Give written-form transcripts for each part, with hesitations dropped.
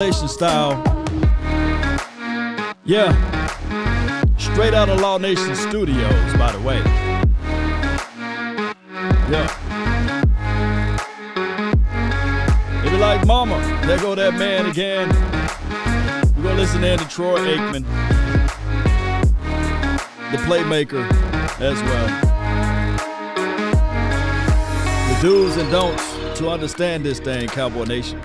Nation style. Yeah. Straight out of Law Nation Studios, by the way. Yeah. They be like, mama, there go that man again. We're going to listen to Troy Aikman, the playmaker as well. The do's and don'ts to understand this thing, Cowboy Nation.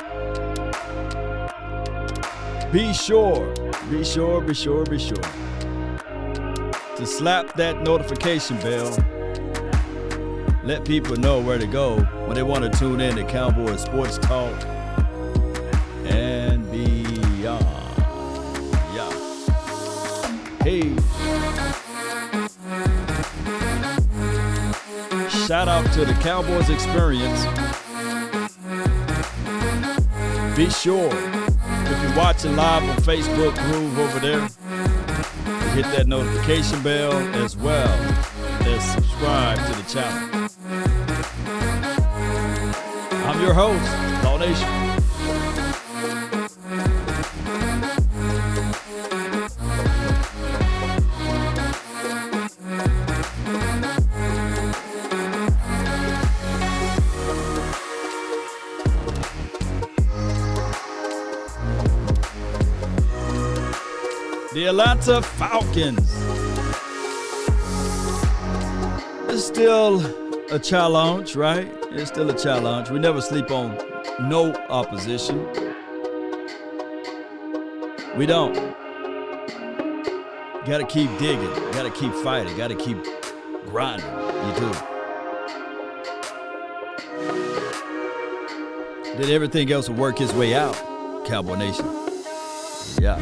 Be sure to slap that notification bell. Let people know where to go when they want to tune in to Cowboys Sports Talk and beyond. Yeah. Hey. Shout out to the Cowboys Experience. Be sure, if you're watching live on Facebook, Groove over there, hit that notification bell as well as subscribe to the channel. I'm your host, Law Nation. The Atlanta Falcons. It's still a challenge, right? It's still a challenge. We never sleep on no opposition. We don't. Got to keep digging. Got to keep fighting. Got to keep grinding. You do. Then everything else will work its way out, Cowboy Nation. Yeah.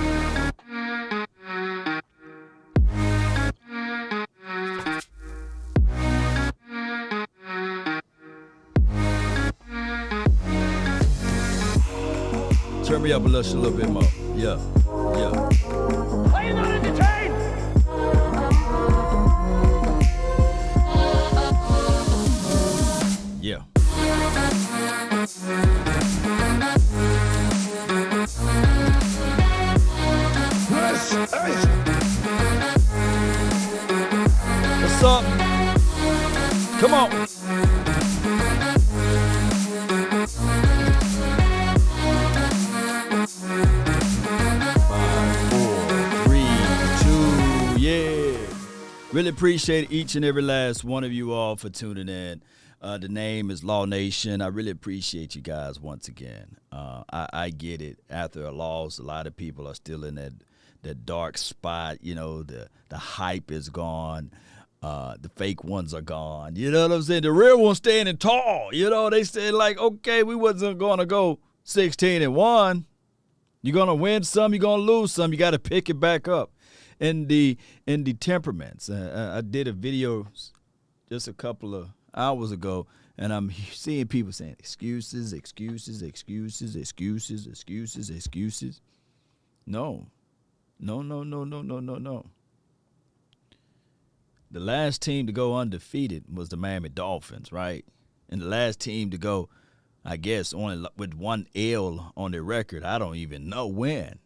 Turn me up a little bit more. Yeah. Are you not entertained? Yeah. What's up? Come on. 5, 4, 3, 2, yeah. Really appreciate each and every last one of you all for tuning in. The name is Law Nation. I really appreciate you guys once again. I get it. After a loss, a lot of people are still in that dark spot. You know, the hype is gone. The fake ones are gone. You know what I'm saying? The real ones standing tall. You know, they said like, okay, we wasn't going to go 16-1. You're going to win some, you're going to lose some. You got to pick it back up. In the temperaments. I did a video just a couple of hours ago, and I'm seeing people saying excuses. No. The last team to go undefeated was the Miami Dolphins, right? And the last team to go, I guess, only with one L on their record. I don't even know when.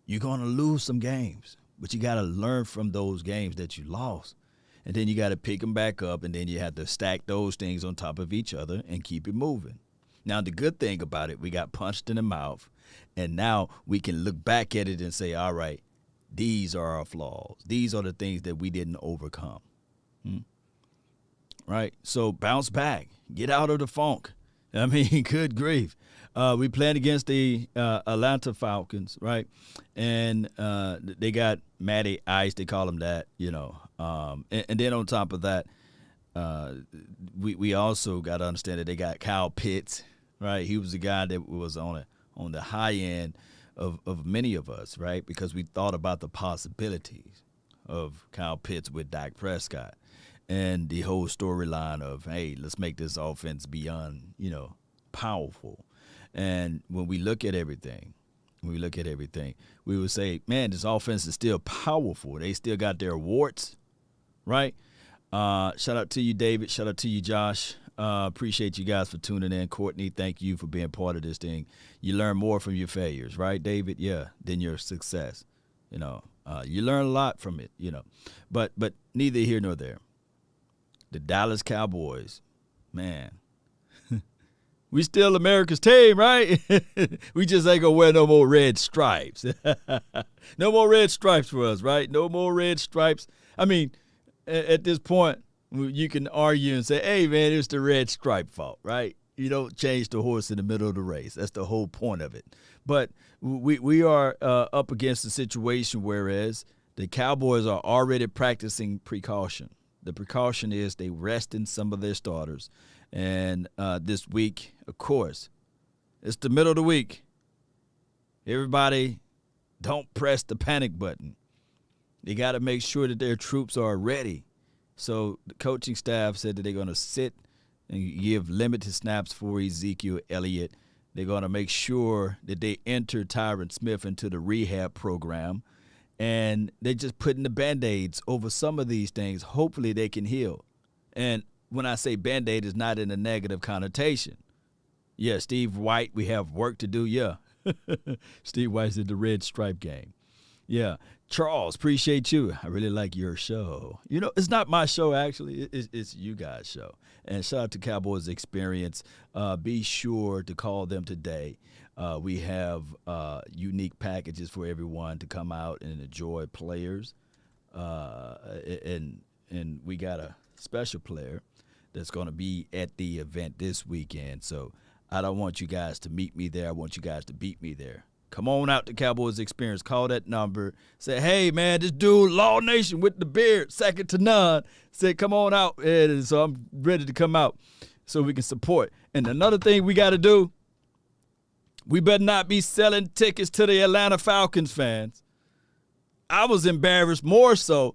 You're going to lose some games, but you got to learn from those games that you lost. And then you got to pick them back up, and then you have to stack those things on top of each other and keep it moving. Now, the good thing about it, we got punched in the mouth, and now we can look back at it and say, all right, these are our flaws. These are the things that we didn't overcome. Right? So bounce back. Get out of the funk. I mean, good grief. We played against the Atlanta Falcons, right? And they got Matty Ice, they call him that, you know. And then on top of that, we also got to understand that they got Kyle Pitts, right? He was the guy that was on the high end of many of us, right? Because we thought about the possibilities of Kyle Pitts with Dak Prescott and the whole storyline of, hey, let's make this offense beyond, powerful. And when we look at everything, we would say, man, this offense is still powerful. They still got their warts, right? Shout out to you, David. Shout out to you, Josh. Appreciate you guys for tuning in. Courtney, thank you for being part of this thing. You learn more from your failures, right, David? Yeah, than your success. You learn a lot from it, But neither here nor there. The Dallas Cowboys, man. We still America's team, right? We just ain't going to wear no more red stripes. No more red stripes for us, right? No more red stripes. I mean, at this point, you can argue and say, hey, man, it's the red stripe fault, right? You don't change the horse in the middle of the race. That's the whole point of it. But we are up against a situation whereas the Cowboys are already practicing precaution. The precaution is they resting some of their starters. And this week, of course, it's the middle of the week. Everybody don't press the panic button. They got to make sure that their troops are ready. So the coaching staff said that they're going to sit and give limited snaps for Ezekiel Elliott. They're going to make sure that they enter Tyron Smith into the rehab program. And they're just putting the Band-Aids over some of these things. Hopefully they can heal. And when I say Band-Aid, it's not in a negative connotation. Yeah, Steve White, we have work to do. Yeah. Steve White's in the red stripe game. Yeah. Charles, appreciate you. I really like your show. It's not my show, actually. It's you guys' show. And shout out to Cowboys Experience. Be sure to call them today. We have unique packages for everyone to come out and enjoy players. And we got a special player that's going to be at the event this weekend. So I don't want you guys to meet me there. I want you guys to beat me there. Come on out to Cowboys Experience. Call that number. Say, hey, man, this dude, Law Nation with the beard, second to none, said, come on out. And so I'm ready to come out so we can support. And another thing we got to do, we better not be selling tickets to the Atlanta Falcons fans. I was embarrassed more so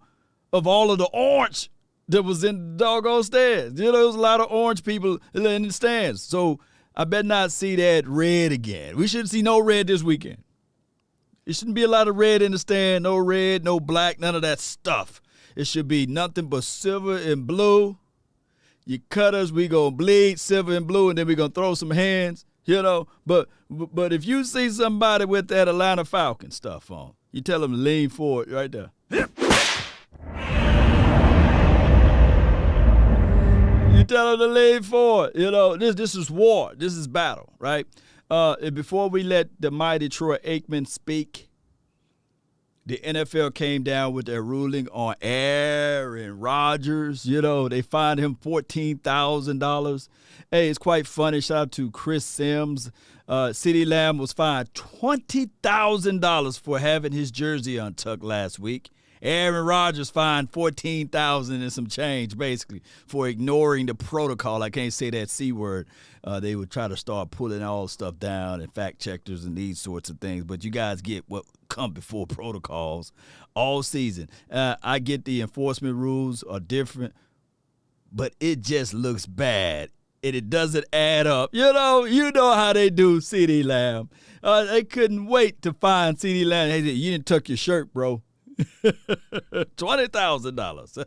of all of the orange that was in the doggone stands. There was a lot of orange people in the stands. So I better not see that red again. We shouldn't see no red this weekend. It shouldn't be a lot of red in the stand. No red, no black, none of that stuff. It should be nothing but silver and blue. You cut us, we going to bleed silver and blue, and then we going to throw some hands, But if you see somebody with that Atlanta Falcon stuff on, you tell them to lean forward right there. You tell them to lean forward. This is war. This is battle, right? Before we let the mighty Troy Aikman speak, the NFL came down with their ruling on Aaron Rodgers. They fined him $14,000. Hey, it's quite funny. Shout out to Chris Sims. CeeDee Lamb was fined $20,000 for having his jersey untucked last week. Aaron Rodgers fined $14,000 and some change, basically, for ignoring the protocol. I can't say that C word. They would try to start pulling all stuff down and fact checkers and these sorts of things. But you guys get what come before protocols all season. I get the enforcement rules are different, but it just looks bad. And it doesn't add up. You know how they do CeeDee Lamb. They couldn't wait to find CeeDee Lamb. Hey, you didn't tuck your shirt, bro. $20,000.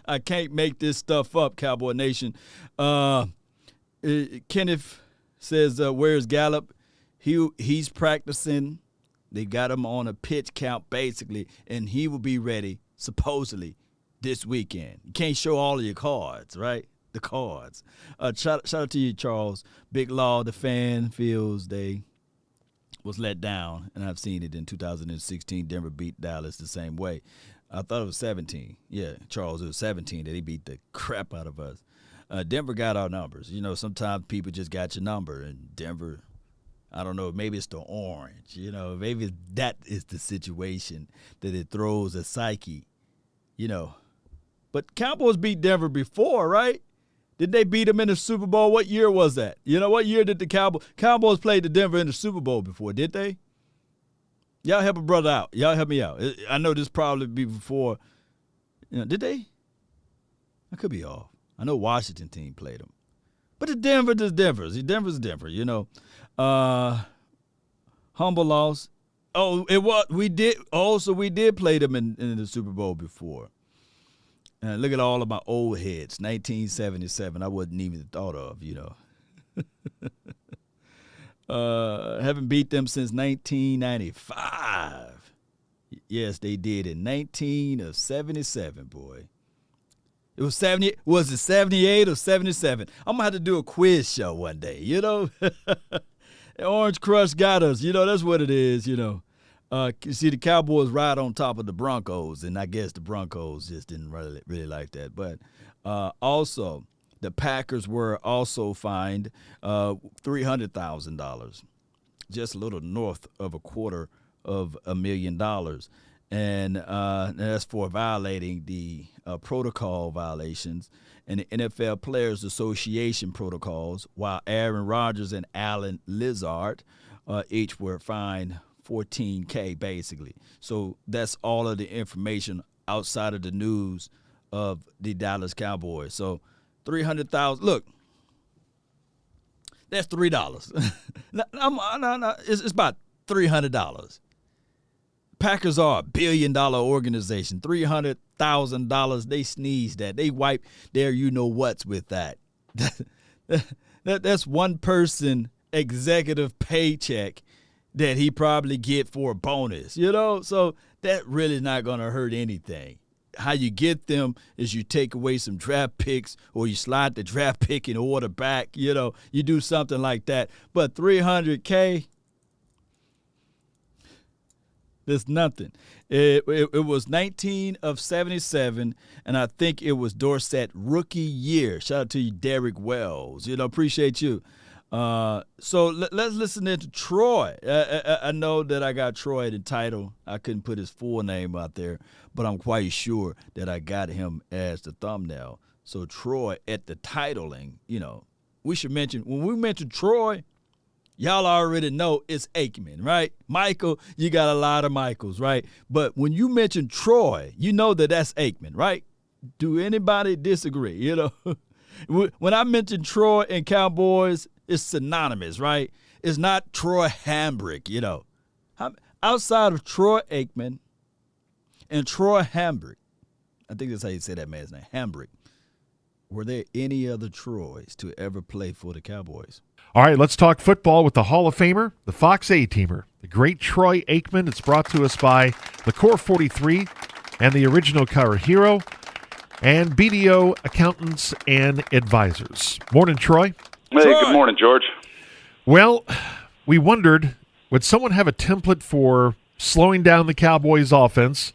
I can't make this stuff up, Cowboy Nation. Kenneth says, where's Gallup? He's practicing. They got him on a pitch count, basically, and he will be ready, supposedly, this weekend. You can't show all of your cards, right? The cards. Shout out to you, Charles. Big Law, the fan feels they was let down, and I've seen it in 2016. Denver beat Dallas the same way. I thought it was 17. Yeah, Charles, it was 17 that he beat the crap out of us. Denver got our numbers. Sometimes people just got your number, and Denver, I don't know, maybe it's the orange. Maybe that is the situation that it throws a psyche, But Cowboys beat Denver before, right? Did they beat them in the Super Bowl? What year was that? What year did the Cowboys play the Denver in the Super Bowl before? Did they? Y'all help a brother out. Y'all help me out. I know this probably be before. Did they? I could be off. I know Washington team played them. But the Denver is Denver. Denver's Denver, Humble loss. Oh, it was. We did. Also, we did play them in the Super Bowl before. Look at all of my old heads. 1977, I wasn't even thought of, Haven't beat them since 1995. Yes, they did in 1977, boy. It was 70. Was it 78 or 77? I'm gonna have to do a quiz show one day. Orange Crush got us. That's what it is. You see, the Cowboys ride on top of the Broncos, and I guess the Broncos just didn't really like that. But also, the Packers were also fined $300,000, just a little north of $250,000. And that's for violating the protocol violations and the NFL Players Association protocols, while Aaron Rodgers and Alan Lazard each were fined $14,000 basically. So that's all of the information outside of the news of the Dallas Cowboys. So $300,000. Look, that's $3. No, it's about $300. Packers are a $1 billion organization. $300,000, they sneezed at. They wiped their you-know-whats with that. That's one person executive paycheck that he probably get for a bonus, So that really not going to hurt anything. How you get them is you take away some draft picks or you slide the draft pick in order back, You do something like that. But $300,000, there's nothing. It was 19 of 77, and I think it was Dorsett rookie year. Shout out to you, Derek Wells. Appreciate you. So let's listen to Troy. I know that I got Troy in the title. I couldn't put his full name out there, but I'm quite sure that I got him as the thumbnail. So Troy at the titling, we should mention, when we mention Troy, y'all already know it's Aikman, right? Michael, you got a lot of Michaels, right? But when you mention Troy, you know that that's Aikman, right? Do anybody disagree? When I mention Troy and Cowboys, it's synonymous, right? It's not Troy Hambrick, Outside of Troy Aikman and Troy Hambrick, I think that's how you say that man's name, Hambrick, were there any other Troys to ever play for the Cowboys? All right, let's talk football with the Hall of Famer, the Fox A-Teamer, the great Troy Aikman. It's brought to us by the Core 43 and the Original Car Hero and BDO Accountants and Advisors. Morning, Troy. Hey, good morning, George. Well, we wondered, would someone have a template for slowing down the Cowboys' offense?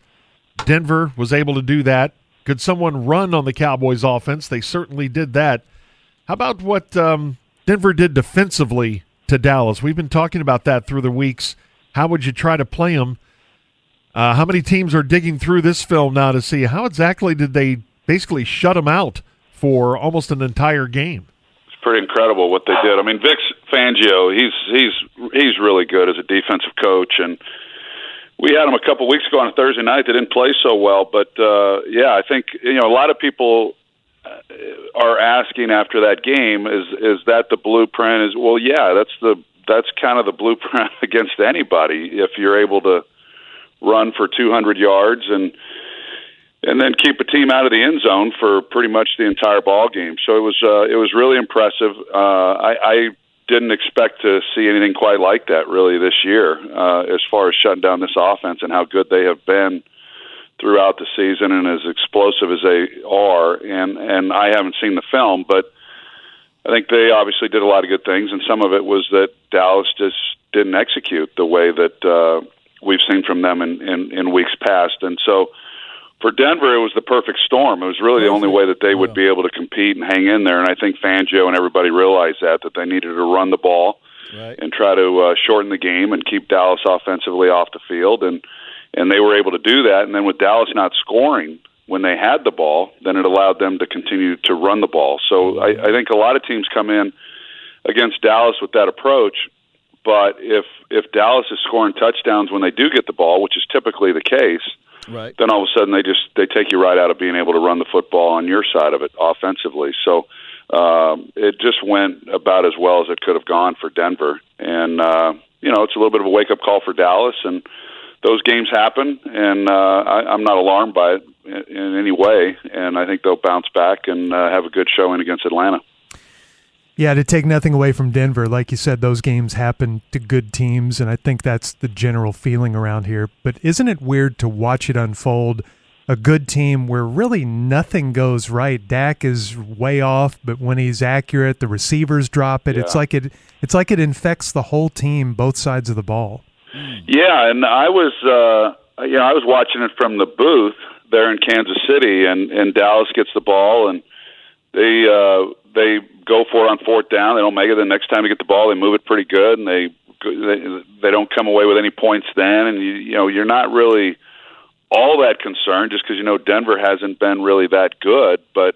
Denver was able to do that. Could someone run on the Cowboys' offense? They certainly did that. How about what Denver did defensively to Dallas? We've been talking about that through the weeks. How would you try to play them? How many teams are digging through this film now to see how exactly did they basically shut them out for almost an entire game? It's pretty incredible what they did. I mean, Vic Fangio, he's really good as a defensive coach, and we had him a couple weeks ago on a Thursday night. They didn't play so well, but I think a lot of people are asking after that game, is that the blueprint? That's kind of the blueprint against anybody. If you're able to run for 200 yards and then keep a team out of the end zone for pretty much the entire ball game. So it was really impressive. I didn't expect to see anything quite like that really this year, as far as shutting down this offense and how good they have been throughout the season and as explosive as they are. And I haven't seen the film, but I think they obviously did a lot of good things, and some of it was that Dallas just didn't execute the way that we've seen from them in weeks past. And so for Denver, it was the perfect storm. It was really the only way that they would be able to compete and hang in there. And I think Fangio and everybody realized that they needed to run the ball and try to shorten the game and keep Dallas offensively off the field. And they were able to do that. And then with Dallas not scoring when they had the ball, then it allowed them to continue to run the ball. So I think a lot of teams come in against Dallas with that approach. But if Dallas is scoring touchdowns when they do get the ball, which is typically the case, then all of a sudden they take you right out of being able to run the football on your side of it offensively. So it just went about as well as it could have gone for Denver. And, it's a little bit of a wake-up call for Dallas. And those games happen, and I'm not alarmed by it. in any way, and I think they'll bounce back and have a good showing against Atlanta. Yeah, to take nothing away from Denver, like you said, those games happen to good teams, and I think that's the general feeling around here. But isn't it weird to watch it unfold? A good team where really nothing goes right. Dak is way off, but when he's accurate, the receivers drop it. Yeah. It's like it infects the whole team, both sides of the ball. Yeah, and I was watching it from the booth there in Kansas City, and Dallas gets the ball, and they go for it on fourth down. They don't make it. The next time they get the ball, they move it pretty good, and they don't come away with any points then. And you're not really all that concerned just because Denver hasn't been really that good. But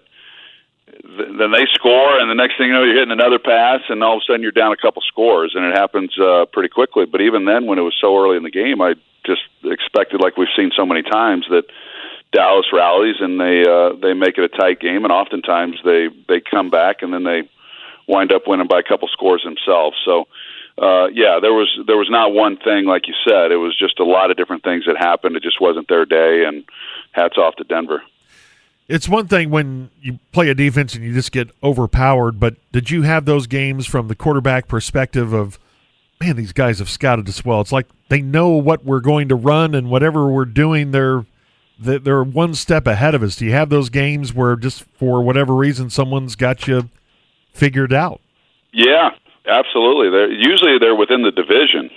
then they score, and the next thing you know, you're hitting another pass, and all of a sudden you're down a couple scores, and it happens pretty quickly. But even then, when it was so early in the game, I just expected, like we've seen so many times, that Dallas rallies and they make it a tight game, and oftentimes they come back and then they wind up winning by a couple scores themselves. So there was not one thing, like you said. It was just a lot of different things that happened. It just wasn't their day, and hats off to Denver. It's one thing when you play a defense and you just get overpowered, but did you have those games from the quarterback perspective of, man, these guys have scouted us well. It's like they know what we're going to run, and whatever we're doing, they're one step ahead of us. Do you have those games where just for whatever reason someone's got you figured out? Yeah, absolutely. Usually they're within the division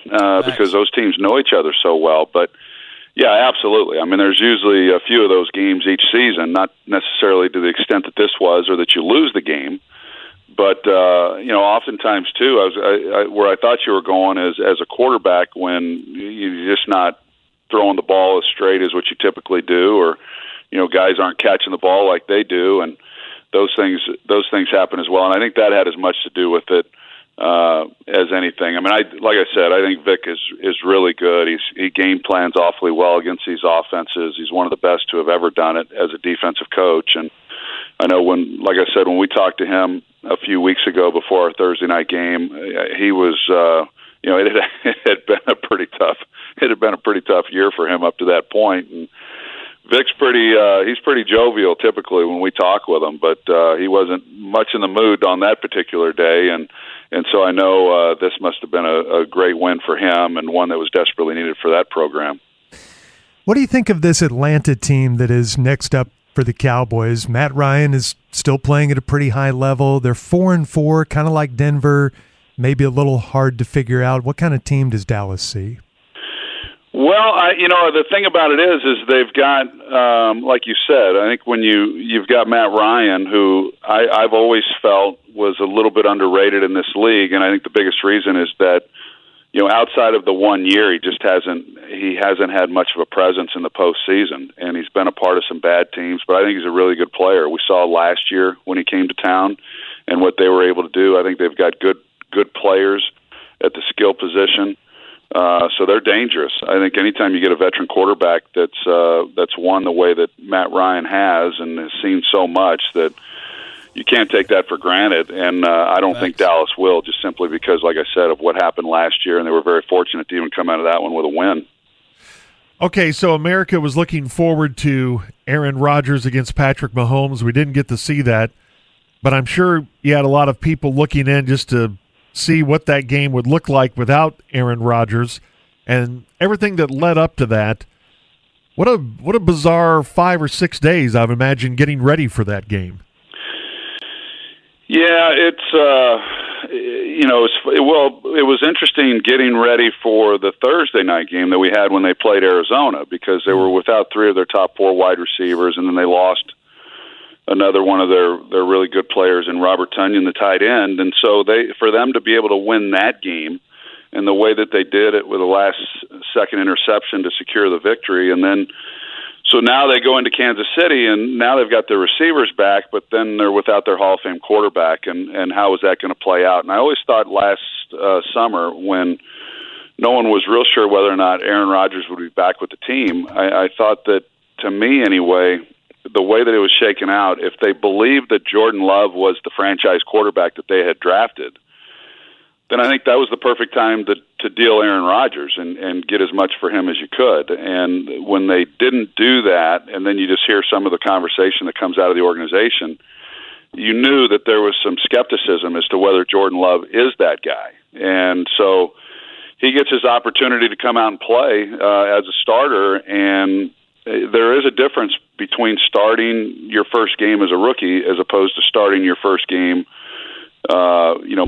because those teams know each other so well. But, yeah, absolutely. I mean, there's usually a few of those games each season, not necessarily to the extent that this was or that you lose the game. But, oftentimes, too, where I thought you were going is as a quarterback when you're just not throwing the ball as straight as what you typically do, or guys aren't catching the ball like they do, and those things happen as well. And I think that had as much to do with it as anything. I mean, like I said, I think Vic is really good. He game plans awfully well against these offenses. He's one of the best to have ever done it as a defensive coach. And I know when we talked to him a few weeks ago before our Thursday night game, he was it had been a pretty tough year for him up to that point. And Vic's he's pretty jovial typically when we talk with him, but he wasn't much in the mood on that particular day, and so I know this must have been a great win for him and one that was desperately needed for that program. What do you think of this Atlanta team that is next up for the Cowboys? Matt Ryan is still playing at a pretty high level. They're 4-4, kind of like Denver, maybe a little hard to figure out. What kind of team does Dallas see? Well, the thing about it is they've got, like you said, I think when you've got Matt Ryan, who I've always felt was a little bit underrated in this league, and I think the biggest reason is that, outside of the 1 year, he hasn't had much of a presence in the postseason, and he's been a part of some bad teams, but I think he's a really good player. We saw last year when he came to town and what they were able to do. I think they've got good players at the skill position. So they're dangerous. I think anytime you get a veteran quarterback that's won the way that Matt Ryan has and has seen so much, that you can't take that for granted. And I don't think Dallas will, just simply because, like I said, of what happened last year, and they were very fortunate to even come out of that one with a win. Okay, so America was looking forward to Aaron Rodgers against Patrick Mahomes. We didn't get to see that, but I'm sure you had a lot of people looking in just to see what that game would look like without Aaron Rodgers and everything that led up to that. What a bizarre 5 or 6 days, I've imagined, getting ready for that game. Yeah, it was interesting getting ready for the Thursday night game that we had when they played Arizona, because they were without 3 of their top 4 wide receivers, and then they lost another one of their really good players in Robert Tonyan, the tight end. And so for them to be able to win that game in the way that they did it with a last-second interception to secure the victory, and then so now they go into Kansas City, and now they've got their receivers back, but then they're without their Hall of Fame quarterback, and how is that going to play out? And I always thought last summer, when no one was real sure whether or not Aaron Rodgers would be back with the team, I thought that, to me anyway, the way that it was shaken out, if they believed that Jordan Love was the franchise quarterback that they had drafted, then I think that was the perfect time to deal Aaron Rodgers and get as much for him as you could. And when they didn't do that, and then you just hear some of the conversation that comes out of the organization, you knew that there was some skepticism as to whether Jordan Love is that guy. And so he gets his opportunity to come out and play as a starter, and there is a difference between starting your first game as a rookie as opposed to starting your first game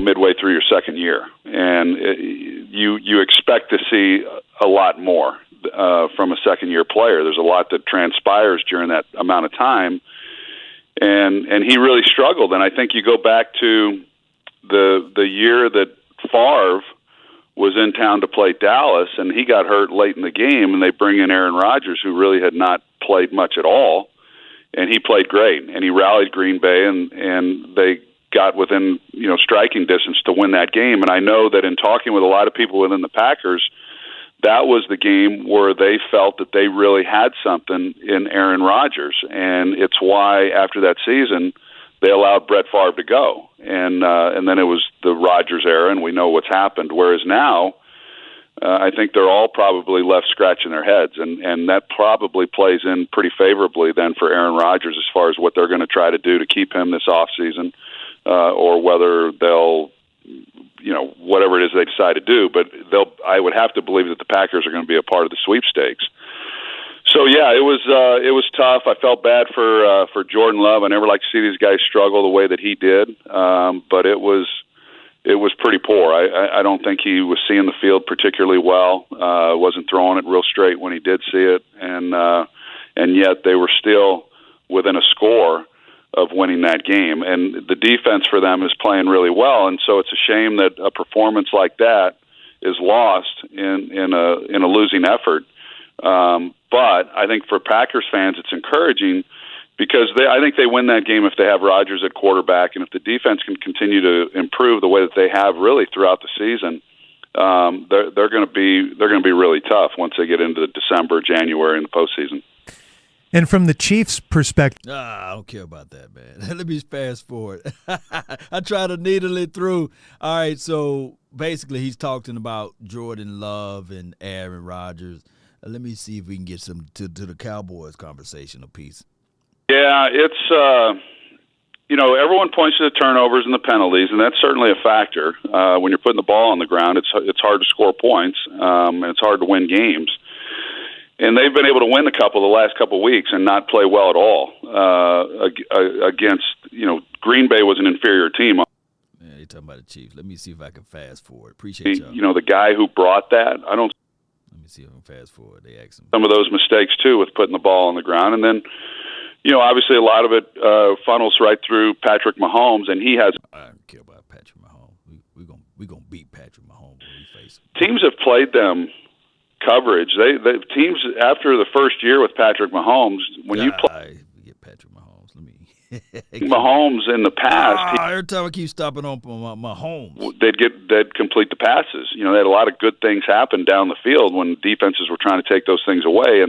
midway through your second year. And you expect to see a lot more from a second-year player. There's a lot that transpires during that amount of time, and he really struggled. And I think you go back to the year that Favre was in town to play Dallas, and he got hurt late in the game, and they bring in Aaron Rodgers, who really had not played much at all, and he played great, and he rallied Green Bay, and they got within striking distance to win that game. And I know that in talking with a lot of people within the Packers, that was the game where they felt that they really had something in Aaron Rodgers, and it's why after that season they allowed Brett Favre to go, and then it was the Rodgers era, and we know what's happened. Whereas now, I think they're all probably left scratching their heads, and that probably plays in pretty favorably then for Aaron Rodgers as far as what they're going to try to do to keep him this offseason, or whether they'll, whatever it is they decide to do. But I would have to believe that the Packers are going to be a part of the sweepstakes. So yeah, it was tough. I felt bad for Jordan Love. I never like to see these guys struggle the way that he did, but it was pretty poor. I don't think he was seeing the field particularly well. Wasn't throwing it real straight when he did see it, and yet they were still within a score of winning that game. And the defense for them is playing really well, and so it's a shame that a performance like that is lost in a losing effort. But I think for Packers fans, it's encouraging because I think they win that game if they have Rodgers at quarterback, and if the defense can continue to improve the way that they have really throughout the season, they're going to be really tough once they get into December, January, in the postseason. And from the Chiefs' perspective, I don't care about that, man. Let me fast forward. I try to needle it through. All right, so basically he's talking about Jordan Love and Aaron Rodgers. Let me see if we can get some to the Cowboys conversational piece. Yeah, it's everyone points to the turnovers and the penalties, and that's certainly a factor. When you're putting the ball on the ground, it's hard to score points, and it's hard to win games. And they've been able to win the last couple of weeks and not play well at all against Green Bay was an inferior team. Yeah, you're talking about the Chiefs. Let me see if I can fast forward. Appreciate y'all. The guy who brought that, I don't. Let me see if I can fast forward. They asked him some of those mistakes too with putting the ball on the ground, and then obviously a lot of it funnels right through Patrick Mahomes, and he has. I don't care about Patrick Mahomes. We're gonna beat Patrick Mahomes when we face him. Teams have played them coverage. They teams after the first year with Patrick Mahomes, when you play get Patrick Mahomes. Let me Mahomes in the past. Every time I keep stopping on Mahomes, they'd complete the passes. They had a lot of good things happen down the field when defenses were trying to take those things away,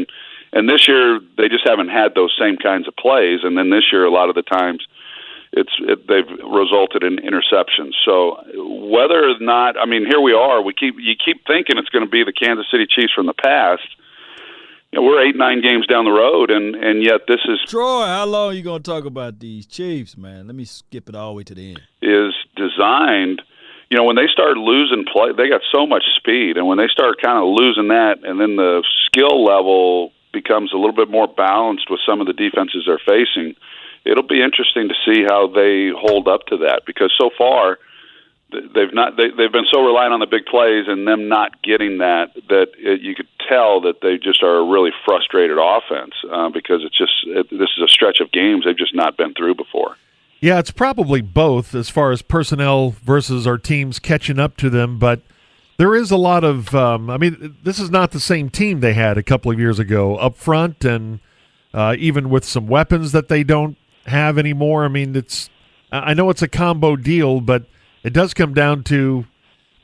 and this year they just haven't had those same kinds of plays. And then this year, a lot of the times, they've resulted in interceptions. So whether or not, here we are. You keep thinking it's going to be the Kansas City Chiefs from the past. We're 8-9 games down the road, and yet this is Troy. How long are you going to talk about these Chiefs, man? Let me skip it all the way to the end. Is designed. When they start losing play, they got so much speed, and when they start kind of losing that, and then the skill level becomes a little bit more balanced with some of the defenses they're facing, it'll be interesting to see how they hold up to that, because so far they've been so reliant on the big plays and them not getting that you could tell that they just are a really frustrated offense because this is a stretch of games they've just not been through before. Yeah, it's probably both as far as personnel versus our teams catching up to them, but there is a lot of this is not the same team they had a couple of years ago up front, and even with some weapons that they don't have anymore. I know it's a combo deal, but it does come down to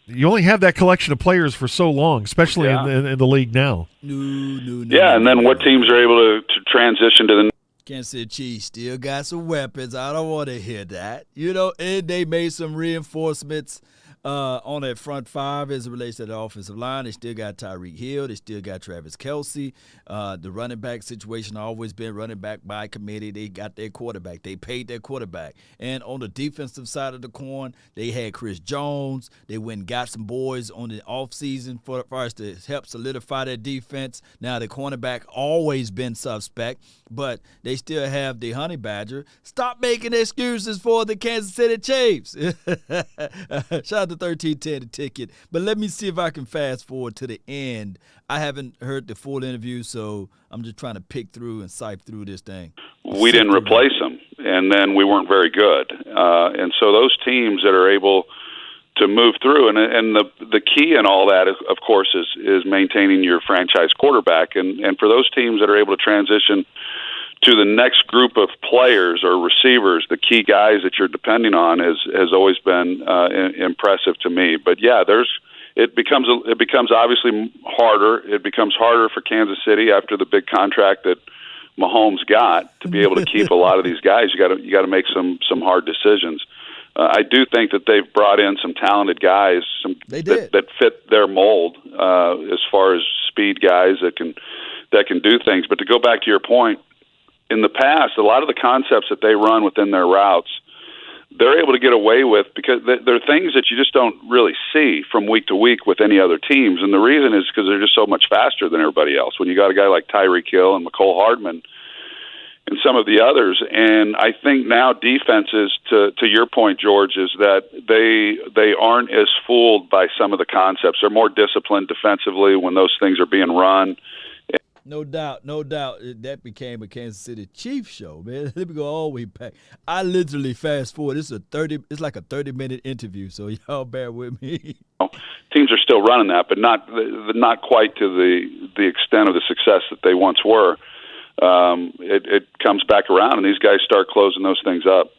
you only have that collection of players for so long, especially in the league now. And then what teams are able to transition to the Kansas City Chiefs still got some weapons. I don't want to hear that. And they made some reinforcements on that front five as it relates to the offensive line. They still got Tyreek Hill. They still got Travis Kelce. The running back situation always been running back by committee. They got their quarterback. They paid their quarterback. And on the defensive side of the coin, they had Chris Jones. They went and got some boys on the offseason for us to help solidify their defense. Now, the cornerback always been suspect, but they still have the Honey Badger. Stop making excuses for the Kansas City Chiefs. Shout out to 1310 the ticket. But let me see if I can fast forward to the end. I haven't heard the full interview, so I'm just trying to pick through and sift through this thing. We didn't replace them, and then we weren't very good. And so those teams that are able to move through, and the key in all that, of course, is maintaining your franchise quarterback. And for those teams that are able to transition to the next group of players or receivers, the key guys that you're depending on has always been impressive to me. But yeah, it becomes obviously harder. It becomes harder for Kansas City after the big contract that Mahomes got to be able to keep a lot of these guys. You got to make some hard decisions. I do think that they've brought in some talented guys, that fit their mold as far as speed guys that can do things. But to go back to your point, in the past, a lot of the concepts that they run within their routes, they're able to get away with because they're things that you just don't really see from week to week with any other teams. And the reason is because they're just so much faster than everybody else. When you got a guy like Tyreek Hill and McCole Hardman and some of the others. And I think now defenses, to your point, George, is that they aren't as fooled by some of the concepts. They're more disciplined defensively when those things are being run. No doubt. That became a Kansas City Chiefs show, man. Let me go all the way back. I literally fast forward. It's like a 30-minute interview, so y'all bear with me. Teams are still running that, but not quite to the extent of the success that they once were. It comes back around, and these guys start closing those things up.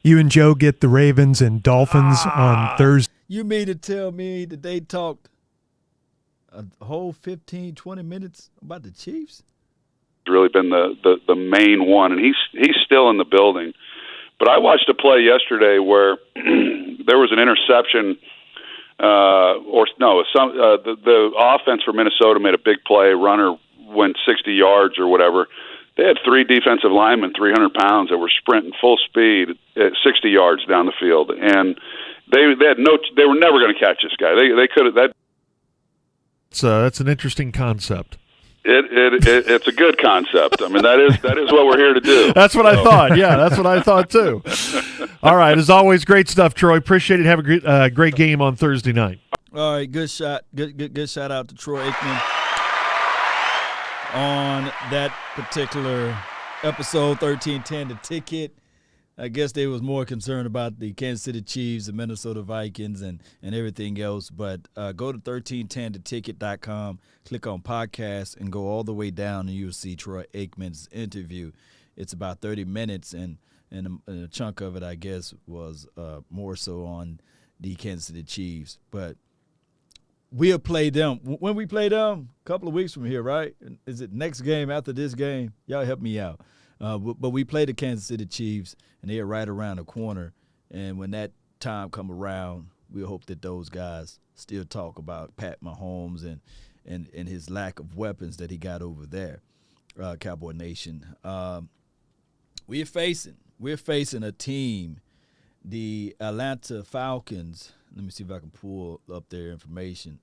You and Joe get the Ravens and Dolphins on Thursday. You mean to tell me that they talked a whole 15, 20 minutes about the Chiefs? It's really been the main one, and he's still in the building. But I watched a play yesterday where there was an interception, the offense for Minnesota made a big play. Runner went 60 yards or whatever. They had three defensive linemen, 300 pounds, that were sprinting full speed at 60 yards down the field, and they were never going to catch this guy. They could have that. That's an interesting concept. It's a good concept. I mean, that is what we're here to do. That's what I thought. Yeah, that's what I thought too. All right, as always, great stuff, Troy. Appreciate it. Have a great game on Thursday night. All right, good shot. Good shout out to Troy Aikman on that particular episode 1310, the ticket. I guess they was more concerned about the Kansas City Chiefs, the Minnesota Vikings, and everything else. But go to 1310theticket.com, click on podcasts, and go all the way down, and you'll see Troy Aikman's interview. It's about 30 minutes, and a chunk of it, I guess, was more so on the Kansas City Chiefs. But we'll play them. When we play them, a couple of weeks from here, right? Is it next game after this game? Y'all help me out. But we play the Kansas City Chiefs, and they are right around the corner. And when that time come around, we hope that those guys still talk about Pat Mahomes and his lack of weapons that he got over there, Cowboy Nation. We're facing a team, the Atlanta Falcons. Let me see if I can pull up their information.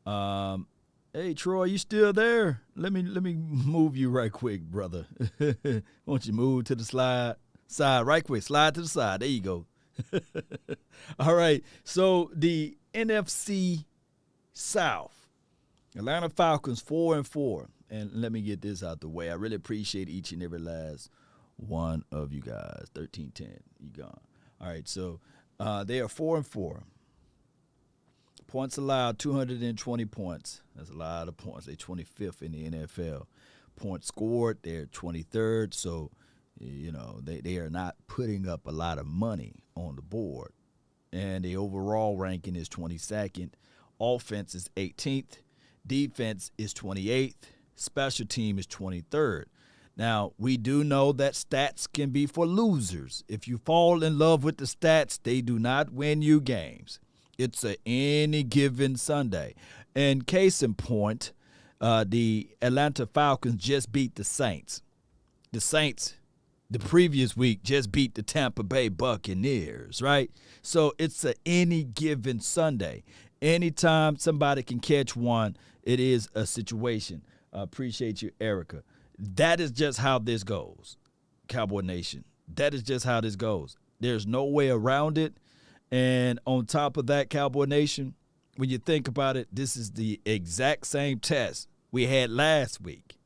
Hey, Troy, you still there? Let me move you right quick, brother. Won't you move to the side right quick? Slide to the side. There you go. All right. So the NFC South, Atlanta Falcons 4-4. And let me get this out the way. I really appreciate each and every last one of you guys. 1310, you gone. All right. So they are 4-4. Points allowed, 220 points. That's a lot of points. They're 25th in the NFL. Points scored, they're 23rd. So, they are not putting up a lot of money on the board. And the overall ranking is 22nd. Offense is 18th. Defense is 28th. Special team is 23rd. Now, we do know that stats can be for losers. If you fall in love with the stats, they do not win you games. It's a any given Sunday. And case in point, the Atlanta Falcons just beat the Saints. The Saints, the previous week, just beat the Tampa Bay Buccaneers, right? So it's a any given Sunday. Anytime somebody can catch one, it is a situation. Appreciate you, Erica. That is just how this goes, Cowboy Nation. That is just how this goes. There's no way around it. And on top of that, Cowboy Nation, when you think about it, this is the exact same test we had last week.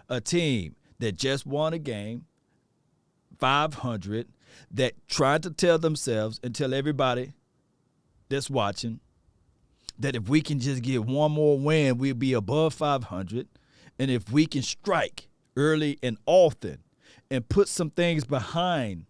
A team that just won a game, 500, that tried to tell themselves and tell everybody that's watching that if we can just get one more win, we'll be above 500. And if we can strike early and often and put some things behind,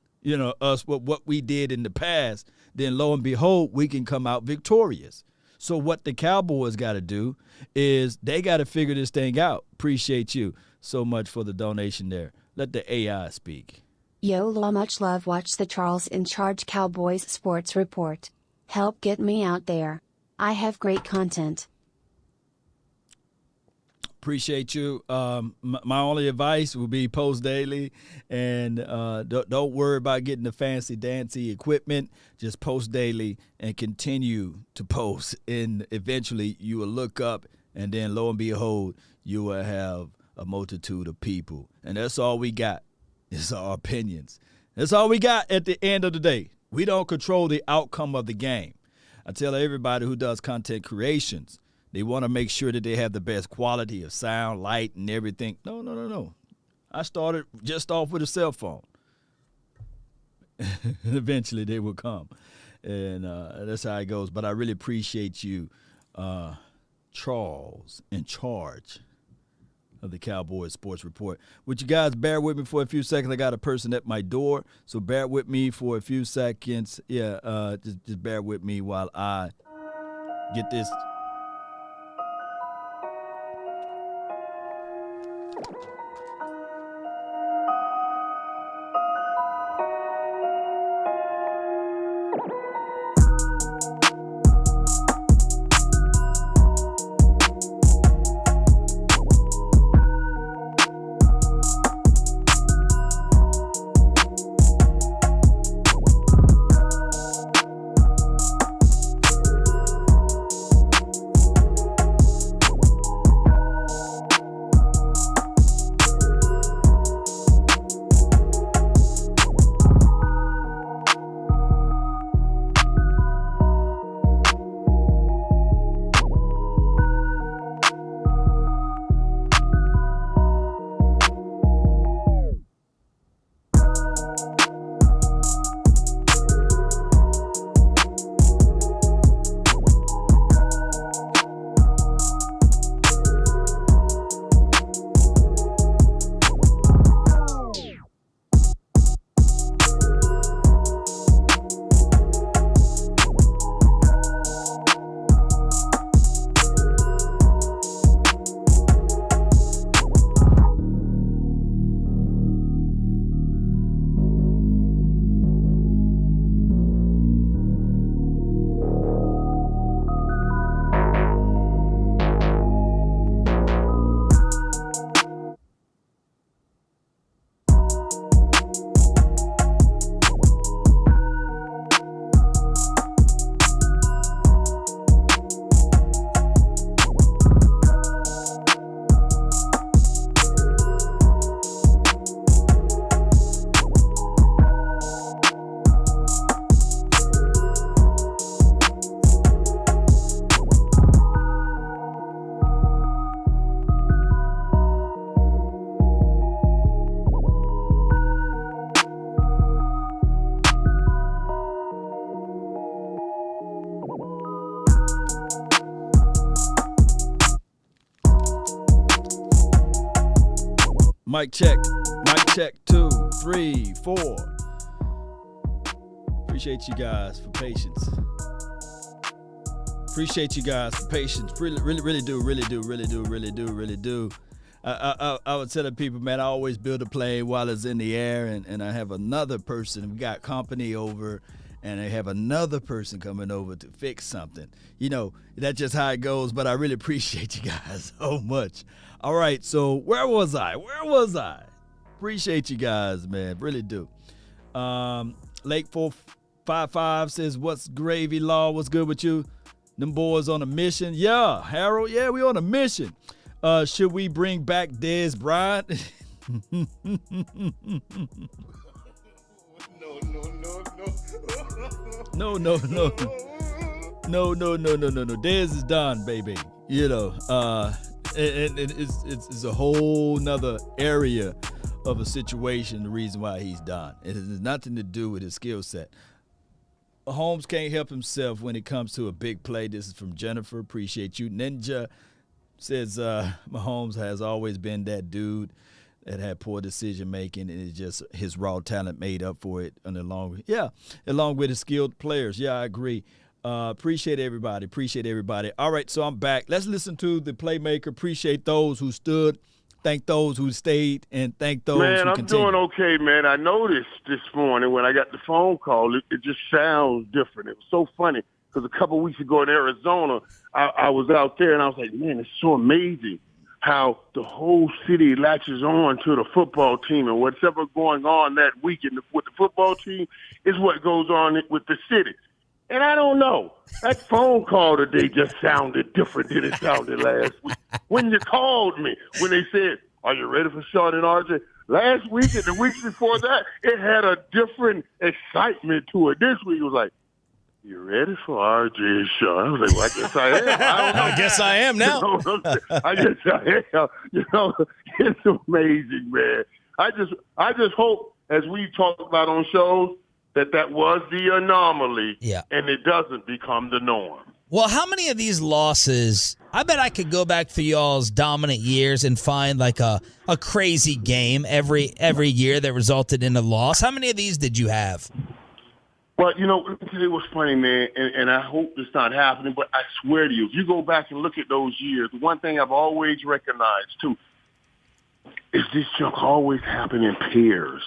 us, what we did in the past, then lo and behold, we can come out victorious. So what the Cowboys got to do is they got to figure this thing out. Appreciate you so much for the donation there. Let the AI speak. Yo, much love. Watch the Charles in Charge Cowboys Sports Report. Help get me out there. I have great content. Appreciate you. My only advice will be post daily, and don't worry about getting the fancy dancy equipment. Just post daily and continue to post, and eventually you will look up, and then lo and behold, you will have a multitude of people. And that's all we got. It's our opinions. That's all we got at the end of the day. We don't control the outcome of the game. I tell everybody who does content creations, they want to make sure that they have the best quality of sound, light, and everything. No. I started just off with a cell phone. Eventually they will come. And that's how it goes. But I really appreciate you, Charles, in charge of the Cowboys Sports Report. Would you guys bear with me for a few seconds? I got a person at my door, so bear with me for a few seconds. Yeah, just bear with me while I get this. Mic check. Mic check. 2, 3, 4. Appreciate you guys for patience. Appreciate you guys for patience. Really do. I would tell the people, man, I always build a plane while it's in the air, and I have another person. We got company over, and they have another person coming over to fix something. That's just how it goes, but I really appreciate you guys so much. All right, so where was I? Appreciate you guys, man, really do. Lake 455 says, what's gravy, Law? What's good with you? Them boys on a mission? Yeah, Harold, yeah, we on a mission. Should we bring back Dez Bryant? No. No. Dez is done, baby. It's a whole nother area of a situation, the reason why he's done. It has nothing to do with his skill set. Mahomes can't help himself when it comes to a big play. This is from Jennifer. Appreciate you. Ninja says Mahomes has always been that dude that had poor decision making, and it's just his raw talent made up for it. Along with his skilled players. Yeah, I agree. Appreciate everybody. All right, so I'm back. Let's listen to the playmaker. Appreciate those who stood. Thank those who stayed, and thank those who continued. Man, I'm doing okay, man. I noticed this morning when I got the phone call, it just sounds different. It was so funny because a couple of weeks ago in Arizona, I was out there, and I was like, man, it's so amazing how the whole city latches on to the football team, and whatever going on that weekend with the football team is what goes on with the city. And I don't know. That phone call today just sounded different than it sounded last week. When you called me, when they said, are you ready for Sean and RJ? Last week and the weeks before that, it had a different excitement to it. This week it was like, you ready for RJ and Sean? I was like, well, I guess I am. I don't know. I guess I am now. I guess I am. It's amazing, man. I just hope, as we talk about on shows, that was the anomaly, and it doesn't become the norm. Well, how many of these losses, I bet I could go back through y'all's dominant years and find like a crazy game every year that resulted in a loss. How many of these did you have? Well, it was funny, man, and I hope it's not happening, but I swear to you, if you go back and look at those years, the one thing I've always recognized, too, is this junk always happen in pairs.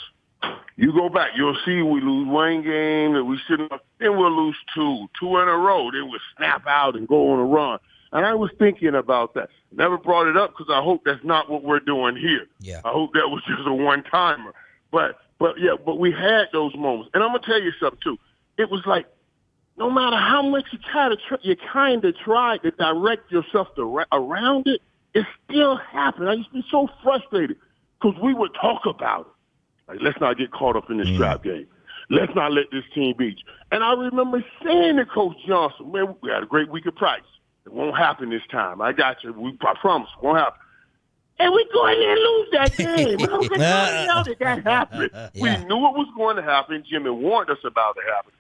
You go back, you'll see we lose one game that we shouldn't have, then we'll lose two in a row. Then we'll snap out and go on a run. And I was thinking about that. Never brought it up because I hope that's not what we're doing here. Yeah. I hope that was just a one-timer. But we had those moments. And I'm going to tell you something, too. It was like no matter how much you kind of try to direct yourself around it, it still happened. I used to be so frustrated because we would talk about it. Like, let's not get caught up in this trap game. Let's not let this team beat you. And I remember saying to Coach Johnson, man, we had a great week of practice. It won't happen this time. I got you. I promise it won't happen. And we go in there and lose that game. I was like, how did that happen? We knew it was going to happen. Jimmy warned us about it happening.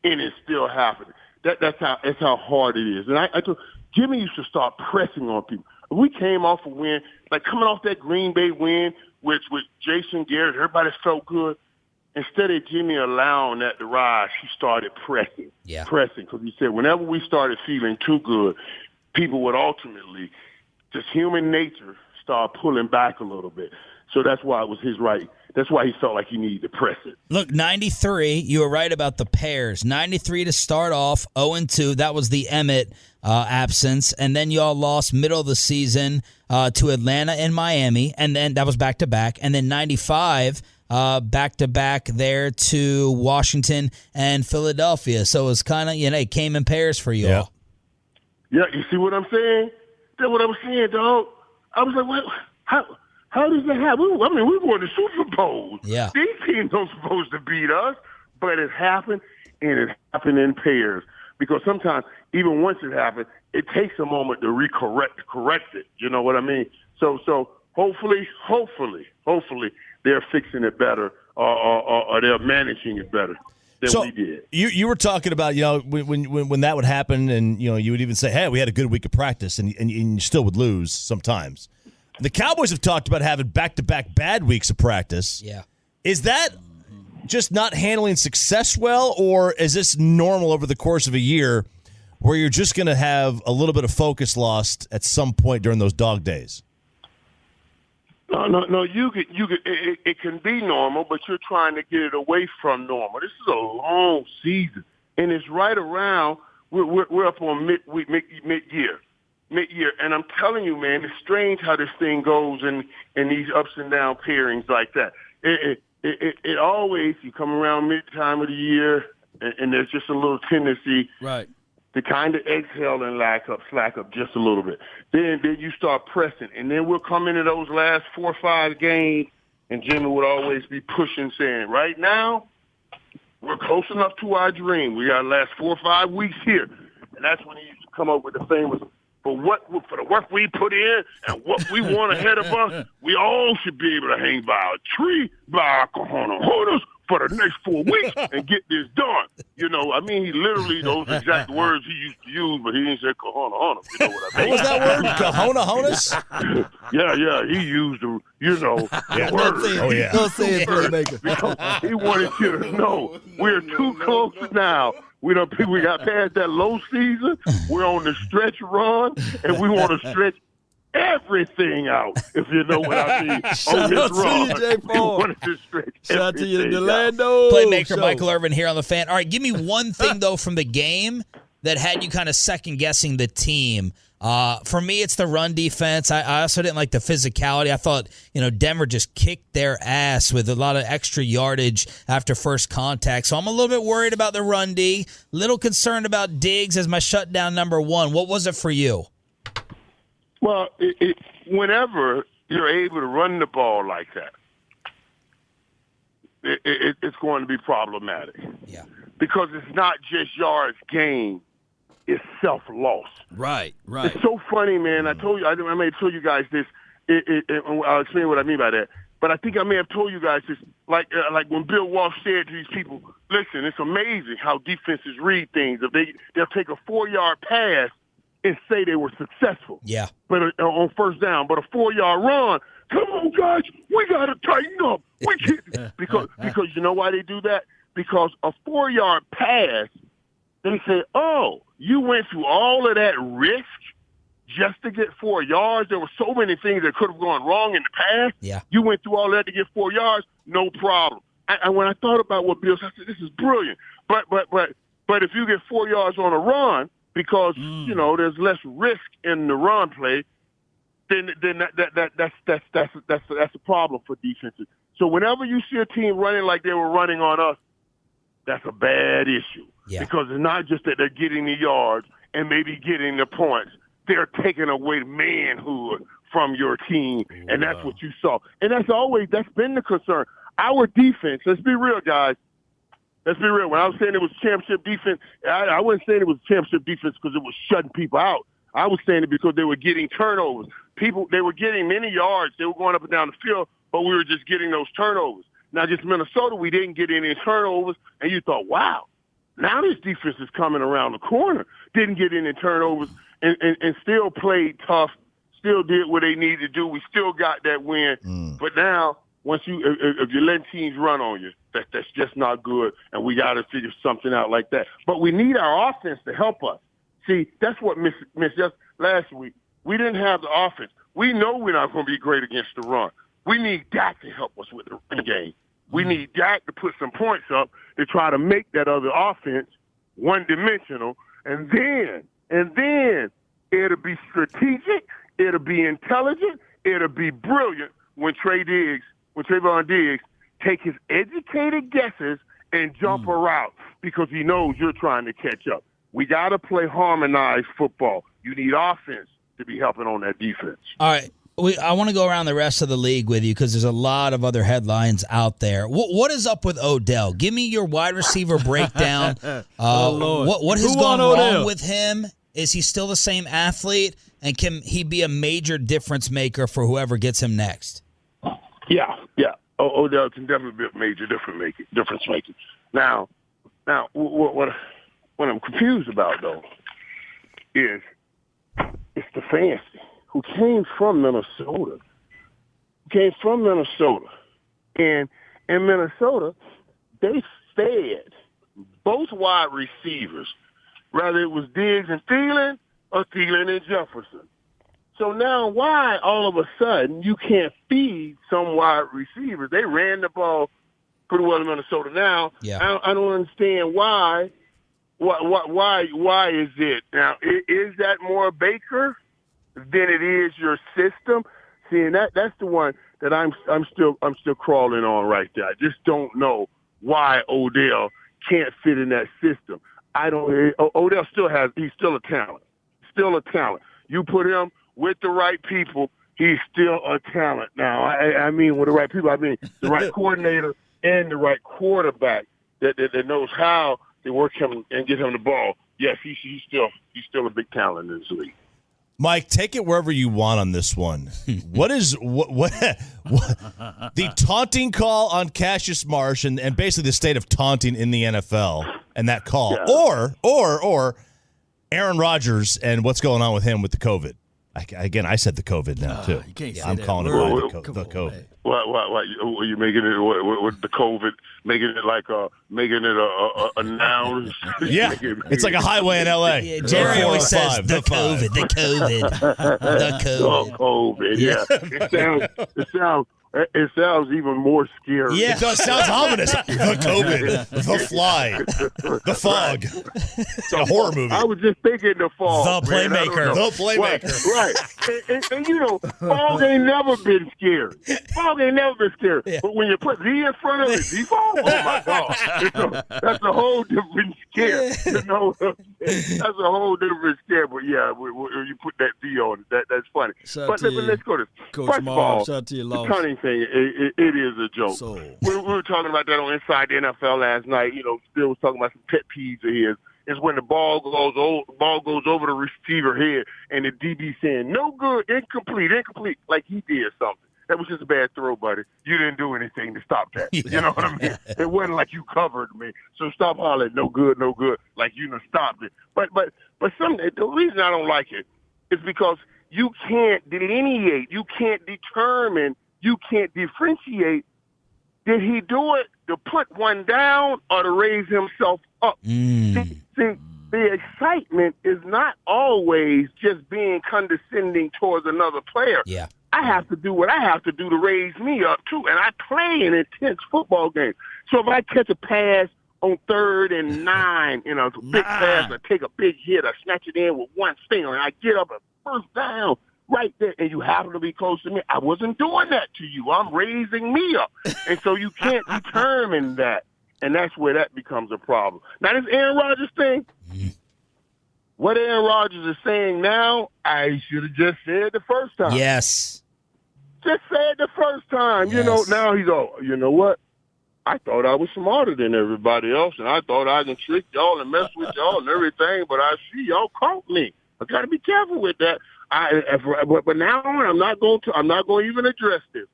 And it still happened. That's how hard it is. And I told Jimmy used to start pressing on people. We came off a win, like coming off that Green Bay win, with Jason Garrett, everybody felt good. Instead of Jimmy allowing that to rise, he started pressing. Because he said whenever we started feeling too good, people would ultimately, just human nature, start pulling back a little bit. So that's why it was his right. That's why he felt like he needed to press it. Look, 93, you were right about the pairs. 93 to start off, 0-2. That was the Emmett absence. And then y'all lost middle of the season to Atlanta and Miami. And then that was back-to-back. And then 95, back-to-back there to Washington and Philadelphia. So it was kind of, it came in pairs for you all. Yeah, you see what I'm saying? That's what I'm saying, dog. I was like, what? How does that happen? We won the Super Bowl. Yeah. These teams don't supposed to beat us, but it happened, and it happened in pairs. Because sometimes, even once it happened, it takes a moment to correct it. You know what I mean? So hopefully, they're fixing it better, or they're managing it better than we did. You were talking about, when that would happen, and you would even say, hey, we had a good week of practice, and you still would lose sometimes. The Cowboys have talked about having back-to-back bad weeks of practice. Yeah. Is that just not handling success well, or is this normal over the course of a year where you're just going to have a little bit of focus lost at some point during those dog days? No. It can be normal, but you're trying to get it away from normal. This is a long season, and it's right around. We're up on mid-year, and I'm telling you, man, it's strange how this thing goes in these ups and down pairings like that. It always, you come around mid-time of the year, and there's just a little tendency, right, to kind of exhale and slack up just a little bit. Then you start pressing, and then we'll come into those last 4 or 5 games, and Jimmy would always be pushing, saying, right now, we're close enough to our dream. We got the last 4 or 5 weeks here. And that's when he used to come up with the famous, for the work we put in and what we want ahead of us, we all should be able to hang by a tree, by our cojones for the next 4 weeks and get this done. You know, I mean, he literally, those exact words he used to use, but he didn't say cojones. You know what I mean? What was that word? Cojones? Yeah, he used the, the word. Don't say it, Playmaker. He wanted you to know we're too close now. We got past that low season. We're on the stretch run, and we want to stretch everything out, if you know what I mean. Shout out to you, Jay Paul. Shout out to you, Delando. Playmaker Michael Irvin here on the Fan. All right, give me one thing, though, from the game that had you kind of second-guessing the team. For me, it's the run defense. I also didn't like the physicality. I thought, Denver just kicked their ass with a lot of extra yardage after first contact. So I'm a little bit worried about the run D. Little concerned about Diggs as my shutdown number 1. What was it for you? Well, whenever you're able to run the ball like that, it's going to be problematic. Yeah. Because it's not just yards gained, it's self-loss. Right. It's so funny, man. I may have told you guys this. I'll explain what I mean by that. But I think I may have told you guys this, like when Bill Walsh said to these people, listen, it's amazing how defenses read things. If they'll take a 4-yard pass and say they were successful. Yeah. But on first down, but a 4-yard run, come on, guys, we got to tighten up. We can't because you know why they do that? Because a 4-yard pass, they say, oh, you went through all of that risk just to get 4 yards. There were so many things that could have gone wrong in the past. Yeah. You went through all that to get 4 yards, no problem. When I thought about what Bill said, I said, this is brilliant. But if you get 4 yards on a run, because there's less risk in the run play, then that's a problem for defenses. So whenever you see a team running like they were running on us, that's a bad issue. Yeah. Because it's not just that they're getting the yards and maybe getting the points. They're taking away manhood from your team, and that's what you saw. And that's been the concern. Our defense, let's be real, guys. Let's be real. When I was saying it was championship defense, I wasn't saying it was championship defense because it was shutting people out. I was saying it because they were getting turnovers. They were getting many yards. They were going up and down the field, but we were just getting those turnovers. Now, just Minnesota, we didn't get any turnovers, and you thought, wow, now this defense is coming around the corner. Didn't get any turnovers and still played tough, still did what they needed to do. We still got that win. But now, if you're letting teams run on you, that's just not good, and we got to figure something out like that. But we need our offense to help us. See, that's what missed just last week. We didn't have the offense. We know we're not going to be great against the run. We need Dak to help us with the run game. We need Dak to put some points up to try to make that other offense one-dimensional, and then it'll be strategic, it'll be intelligent, it'll be brilliant when Trayvon Diggs take his educated guesses and jump a route because he knows you're trying to catch up. We got to play harmonized football. You need offense to be helping on that defense. All right. I want to go around the rest of the league with you because there's a lot of other headlines out there. What is up with Odell? Give me your wide receiver breakdown. What has gone wrong with him? Is he still the same athlete? And can he be a major difference maker for whoever gets him next? Yeah. Odell can definitely be a major difference maker. Now, what I'm confused about though is it's the fancy who came from Minnesota. And in Minnesota, they fed both wide receivers, whether it was Diggs and Thielen or Thielen and Jefferson. So now why all of a sudden you can't feed some wide receivers? They ran the ball pretty well in Minnesota. Now, yeah. I don't understand why. Why is it? Now, is that more Baker than it is your system? See, and that's the one that I'm still crawling on right there. I just don't know why Odell can't fit in that system. Odell he's still a talent. Still a talent. You put him with the right people, he's still a talent. Now, I mean with the right people, I mean the right coordinator and the right quarterback that knows how to work him and get him the ball. Yes, he's still a big talent in this league. Mike, take it wherever you want on this one. What the taunting call on Cassius Marsh and basically the state of taunting in the NFL and that call, or Aaron Rodgers and what's going on with him with the COVID? Again, I said the COVID now too. You can't say I'm that calling word. it the COVID. What? Are you making it with the COVID? Making it like making it a noun? Yeah, it's like a highway in L.A. Yeah, Jerry always says the COVID. Oh, COVID. Yeah, it sounds even more scary. Yeah, it does. Sounds ominous. The COVID, the fly, the fog. It's a horror movie. I was just thinking the fog. The Playmaker. The Playmaker. Right. And you know, fog ain't never been scary. Fog ain't never been scary. Yeah. But when you put Z in front of it, Z-fog, oh my God. That's a whole different scare. You know, that's a whole different scare. But yeah, when you put that Z on it, that's funny. But let's go to this. Coach First of all, shout out to your the loss. cunning thing, it is a joke. So. We were talking about that on Inside the NFL last night. You know, Still was talking about some pet peeves of his. Is when the ball goes over the receiver head and the DB saying, no good, incomplete, like he did something. That was just a bad throw, buddy. You didn't do anything to stop that. Yeah. You know what I mean? It wasn't like you covered me. So stop hollering, no good, like you done stopped it. But the reason I don't like it is because you can't delineate, you can't determine, you can't differentiate. Did he do it to put one down or to raise himself up? See, the excitement is not always just being condescending towards another player. Yeah. I have to do what I have to do to raise me up, too. And I play an intense football game. So if I catch a pass on 3rd and 9, you know, it's a big pass, I take a big hit, I snatch it in with one finger, and I get up at first down right there, and you happen to be close to me, I wasn't doing that to you. I'm raising me up. And so you can't determine that. And that's where that becomes a problem. Now, this Aaron Rodgers thing, what Aaron Rodgers is saying now, I should have just said the first time. Yes. Just said the first time. Yes. You know, now he's all, you know what? I thought I was smarter than everybody else, and I thought I can trick y'all and mess with y'all and everything, but I see y'all caught me. I got to be careful with that. But now I'm not going to even address this.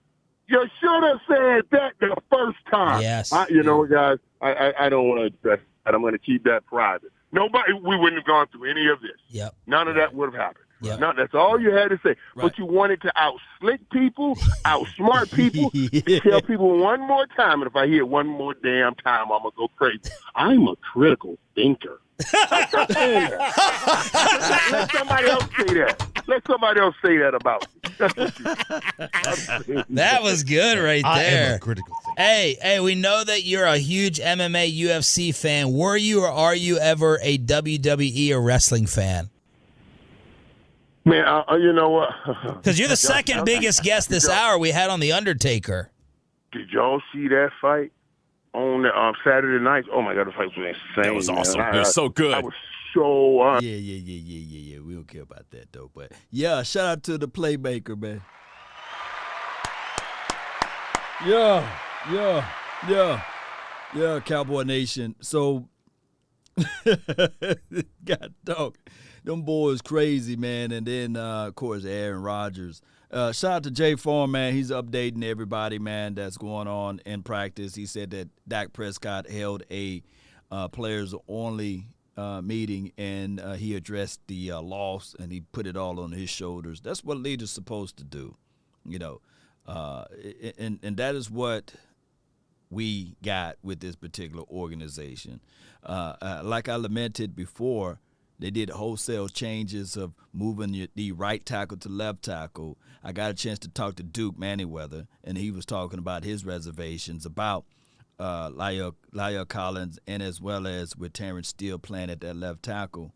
You should have said that the first time. Yes. You know, guys, I don't want to address that. I'm going to keep that private. We wouldn't have gone through any of this. Yep. None of that would have happened. Yep. No, that's all you had to say. Right. But you wanted to out-slick people, outsmart people, tell people one more time, and if I hear it one more damn time, I'm going to go crazy. I'm a critical thinker. Let somebody else say that. Let somebody else say that about me. That's what you That was good right I there. am a critical thinker. Hey, we know that you're a huge MMA UFC fan. Were you or are you ever a WWE or wrestling fan? Man, you know what? Because you're the second biggest guest this hour we had on The Undertaker. Did y'all see that fight on Saturday night? Oh, my God, the fight was insane. That was awesome. Man. It was so good. I was so... Yeah. We don't care about that, though. But, yeah, shout out to the playmaker, man. Yeah, Cowboy Nation. So, God dog. Them boys crazy, man. And then, of course, Aaron Rodgers. Shout out to Jay Farm, man. He's updating everybody, man, that's going on in practice. He said that Dak Prescott held a players-only meeting, and he addressed the loss, and he put it all on his shoulders. That's what leaders supposed to do, you know. And that is what we got with this particular organization. Like I lamented before, They did wholesale changes of moving the right tackle to left tackle. I got a chance to talk to Duke Manyweather, and he was talking about his reservations about Lyle Collins, and as well as with Terrence Steele playing at that left tackle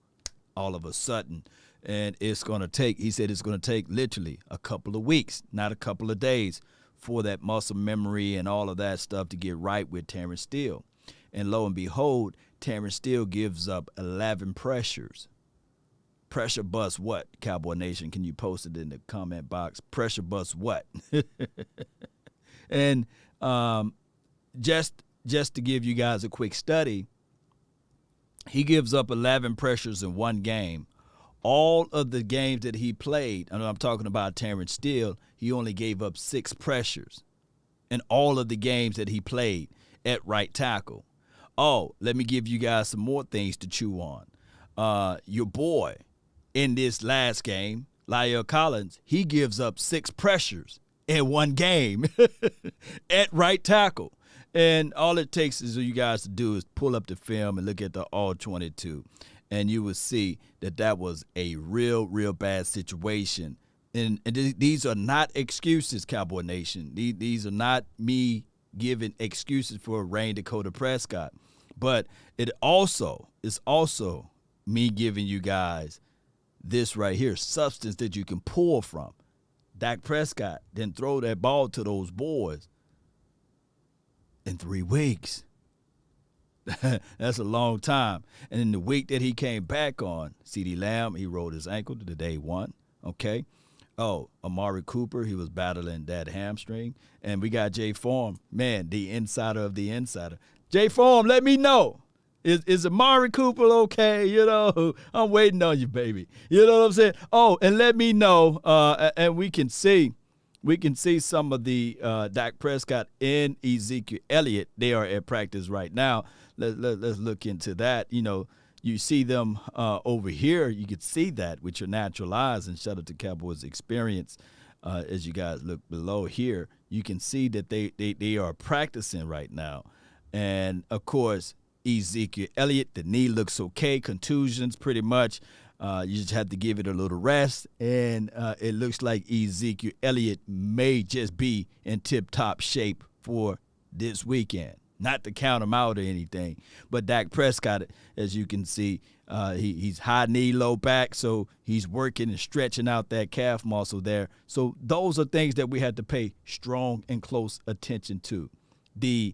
all of a sudden. And it's going to take, he said it's going to take literally a couple of weeks, not a couple of days, for that muscle memory and all of that stuff to get right with Terrence Steele. And lo and behold, Terrence Steele gives up 11 pressures. Pressure bust what, Cowboy Nation? Can you post it in the comment box? Pressure bust what? And just to give you guys a quick study, he gives up 11 pressures in one game. All of the games that he played, I know I'm talking about Terrence Steele, he only gave up 6 pressures in all of the games that he played at right tackle. Oh, let me give you guys some more things to chew on. Your boy in this last game, Lyle Collins, he gives up 6 pressures in one game at right tackle. And all it takes is for you guys to do is pull up the film and look at the all 22. And you will see that that was a real, real bad situation. And these are not excuses, Cowboy Nation. These are not me giving excuses for Rain Dakota Prescott. But it's also me giving you guys this right here, substance that you can pull from. Dak Prescott didn't throw that ball to those boys in 3 weeks. That's a long time. And in the week that he came back on, CeeDee Lamb, he rolled his ankle to the day 1. Okay. Oh, Amari Cooper, he was battling that hamstring. And we got Jay Form, man, the insider of the insider. Jay Form, let me know. Is Amari Cooper okay? You know, I'm waiting on you, baby. You know what I'm saying? Oh, and let me know, and we can see some of the Dak Prescott and Ezekiel Elliott. They are at practice right now. Let's look into that. You know, you see them over here. You can see that with your natural eyes. And shout out to Cowboys Experience. As you guys look below here, you can see that they are practicing right now. And, of course, Ezekiel Elliott, the knee looks okay. Contusions pretty much. You just have to give it a little rest, and it looks like Ezekiel Elliott may just be in tip-top shape for this weekend. Not to count him out or anything, but Dak Prescott, as you can see, he's high knee, low back, so he's working and stretching out that calf muscle there. So those are things that we had to pay strong and close attention to. The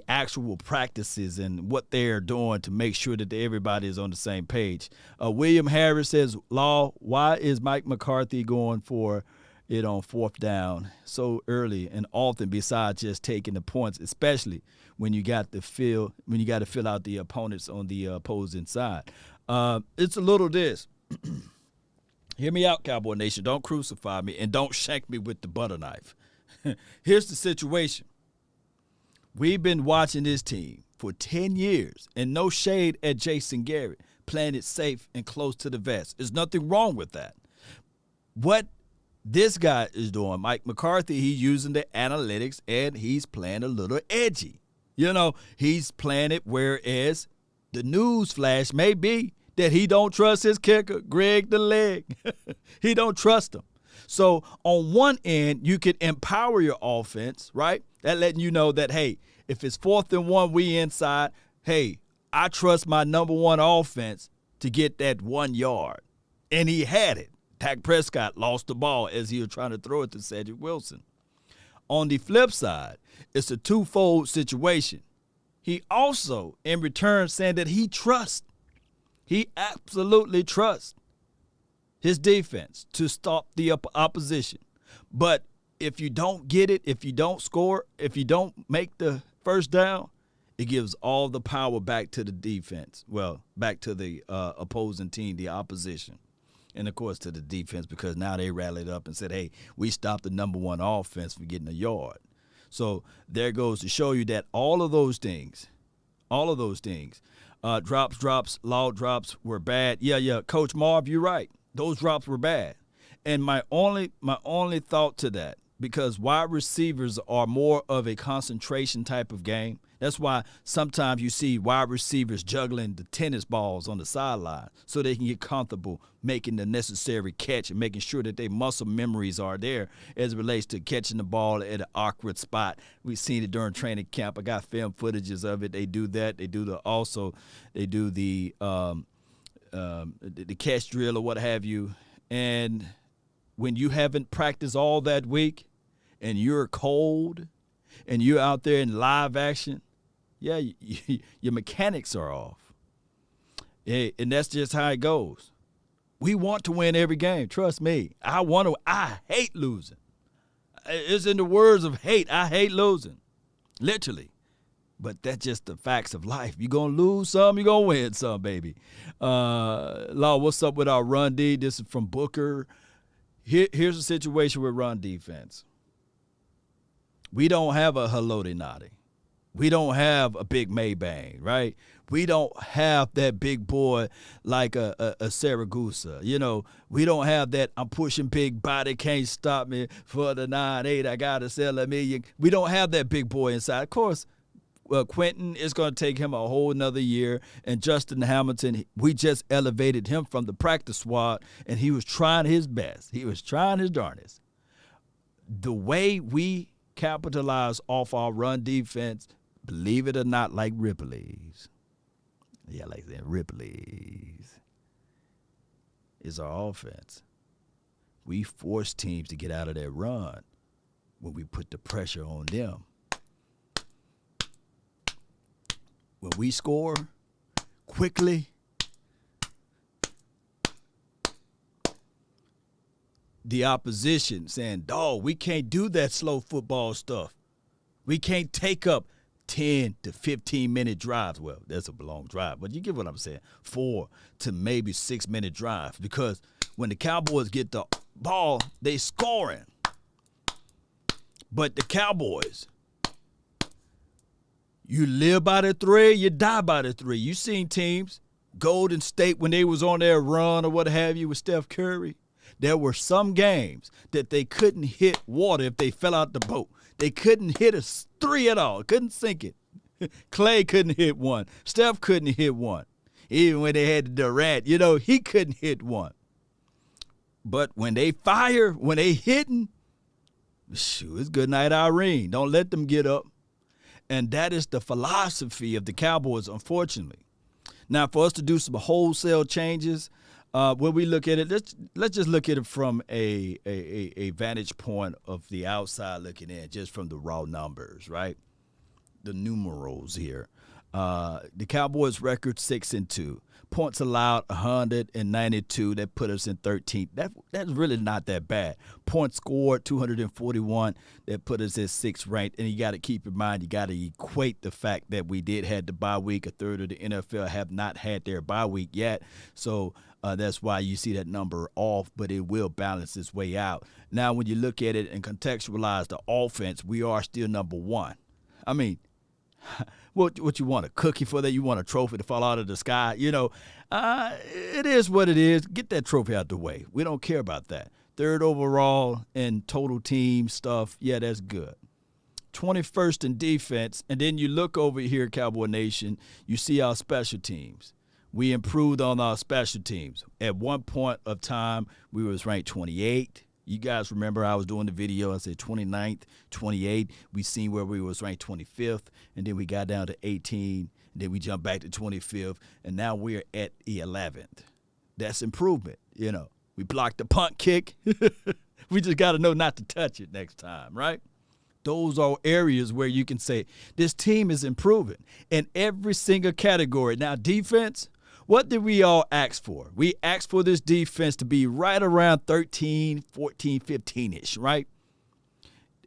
actual practices and what they're doing to make sure that everybody is on the same page. William Harris says, Law, why is Mike McCarthy going for it on 4th down so early and often besides just taking the points, especially when you got to fill out the opponents on the opposing side? It's a little this. Hear me out, Cowboy Nation. Don't crucify me and don't shank me with the butter knife. Here's the situation. We've been watching this team for 10 years, and no shade at Jason Garrett, playing it safe and close to the vest. There's nothing wrong with that. What this guy is doing, Mike McCarthy, he's using the analytics, and he's playing a little edgy. You know, he's playing it, whereas the news flash may be that he don't trust his kicker, Greg the Leg. He don't trust him. So on one end, you can empower your offense, right? That letting you know that, hey, if it's 4th and 1, we inside, hey, I trust my number 1 offense to get that 1 yard. And he had it. Dak Prescott lost the ball as he was trying to throw it to Cedric Wilson. On the flip side, it's a twofold situation. He also, in return, saying that he absolutely trusts his defense to stop the opposition. But if you don't get it, if you don't score, if you don't make the first down, it gives all the power back to the defense. Well, back to the opposing team, the opposition. And, of course, to the defense, because now they rallied up and said, hey, we stopped the number 1 offense from getting a yard. So there goes to show you that all of those things, drops, loud drops were bad. Yeah, Coach Marv, you're right. Those drops were bad. And my only thought to that, because wide receivers are more of a concentration type of game. That's why sometimes you see wide receivers juggling the tennis balls on the sideline so they can get comfortable making the necessary catch and making sure that their muscle memories are there as it relates to catching the ball at an awkward spot. We've seen it during training camp. I got film footages of it. They do that. They do the catch drill or what have you. And when you haven't practiced all that week and you're cold and you're out there in live action, yeah, your mechanics are off. And that's just how it goes. We want to win every game. Trust me. I hate losing. It's in the words of hate. I hate losing. Literally. But that's just the facts of life. You're going to lose some, you're going to win some, baby. Law, what's up with our run D? This is from Booker. Here's the situation with run defense. We don't have a Haloti Ngata. We don't have a big Maybang, right? We don't have that big boy like a Saragusa. You know, we don't have that I'm pushing big body, can't stop me for the 9-8. I got to sell $1 million. We don't have that big boy inside. Of course, Quentin is going to take him a whole nother year. And Justin Hamilton, we just elevated him from the practice squad, and he was trying his best. He was trying his darndest. The way we capitalize off our run defense, believe it or not, like Ripley's. Yeah, like that, Ripley's is our offense. We force teams to get out of their run when we put the pressure on them. When we score quickly, the opposition saying, dog, we can't do that slow football stuff. We can't take up 10 to 15-minute drives. Well, that's a long drive, but you get what I'm saying. 4 to maybe 6-minute drives, because when the Cowboys get the ball, they scoring. But the Cowboys, you live by the thread, you die by the thread. You seen teams, Golden State, when they was on their run or what have you with Steph Curry, there were some games that they couldn't hit water if they fell out the boat. They couldn't hit a three at all. Couldn't sink it. Clay couldn't hit one. Steph couldn't hit one. Even when they had Durant, he couldn't hit one. But when they fire, when they hitting, shoot, it's good night, Irene. Don't let them get up. And that is the philosophy of the Cowboys, unfortunately. Now, for us to do some wholesale changes, when we look at it, let's just look at it from a vantage point of the outside looking in, just from the raw numbers, right? The numerals here. The Cowboys' record 6-2. Points allowed 192. That put us in 13th. That's really not that bad. Points scored 241. That put us at 6th ranked. And you got to keep in mind, you got to equate the fact that we did have the bye week. A third of the NFL have not had their bye week yet. So that's why you see that number off, but it will balance its way out. Now, when you look at it and contextualize the offense, we are still number one. I mean, what you want, a cookie for that? You want a trophy to fall out of the sky? It is what it is. Get that trophy out the way. We don't care about that. 3rd overall in total team stuff, yeah, that's good. 21st in defense, and then you look over here, Cowboy Nation, you see our special teams. We improved on our special teams. At one point of time, we was ranked 28. You guys remember I was doing the video. I said 29th, 28. We seen where we was ranked 25th, and then we got down to 18, and then we jumped back to 25th, and now we're at 11th. That's improvement. We blocked the punt kick. We just got to know not to touch it next time, right? Those are areas where you can say this team is improving in every single category. Now, defense, what did we all ask for? We asked for this defense to be right around 13, 14, 15-ish, right?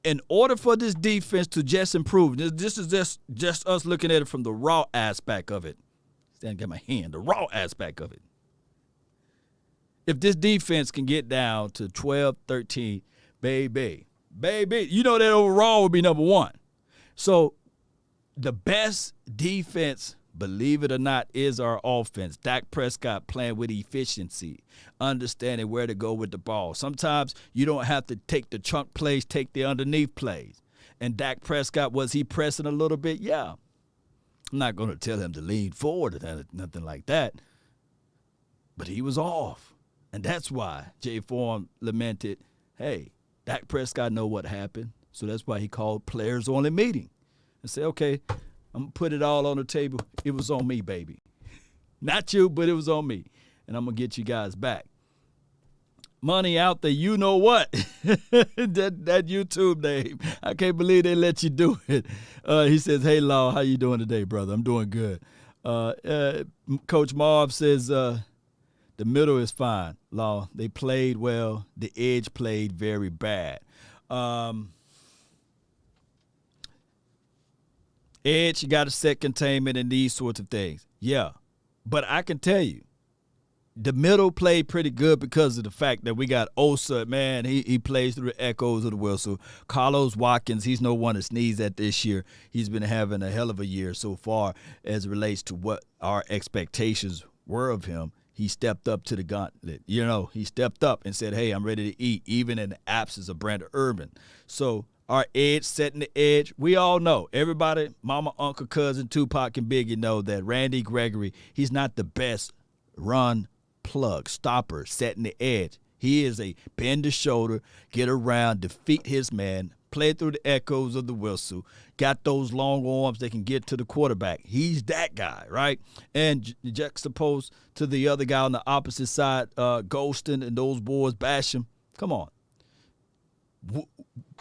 In order for this defense to just improve, this is just us looking at it from the raw aspect of it. Stand, get my hand, the raw aspect of it. If this defense can get down to 12, 13, baby, that overall would be number one. So the best defense, believe it or not, is our offense. Dak Prescott playing with efficiency, understanding where to go with the ball. Sometimes you don't have to take the chunk plays, take the underneath plays. And Dak Prescott, was he pressing a little bit? Yeah. I'm not going to tell him to lean forward or nothing like that. But he was off. And that's why Jay Form lamented, hey, Dak Prescott know what happened. So that's why he called players-only meeting and said, okay, I'm going to put it all on the table. It was on me, baby. Not you, but it was on me. And I'm going to get you guys back. Money out there, you know what? that YouTube name. I can't believe they let you do it. He says, hey, Law, how you doing today, brother? I'm doing good. Coach Marv says the middle is fine, Law. They played well. The edge played very bad. Edge, you got to set containment and these sorts of things. Yeah, but I can tell you, the middle played pretty good because of the fact that we got Osa, man, he plays through the echoes of the whistle. Carlos Watkins, he's no one to sneeze at this year. He's been having a hell of a year so far as it relates to what our expectations were of him. He stepped up to the gauntlet. He stepped up and said, hey, I'm ready to eat, even in the absence of Brandon Irvin. So our edge, setting the edge, we all know. Everybody, mama, uncle, cousin, Tupac, and Biggie know that Randy Gregory, he's not the best run plug, stopper, setting the edge. He is a bend the shoulder, get around, defeat his man, play through the echoes of the whistle, got those long arms that can get to the quarterback. He's that guy, right? And juxtaposed to the other guy on the opposite side, Golston and those boys, Basham. Come on.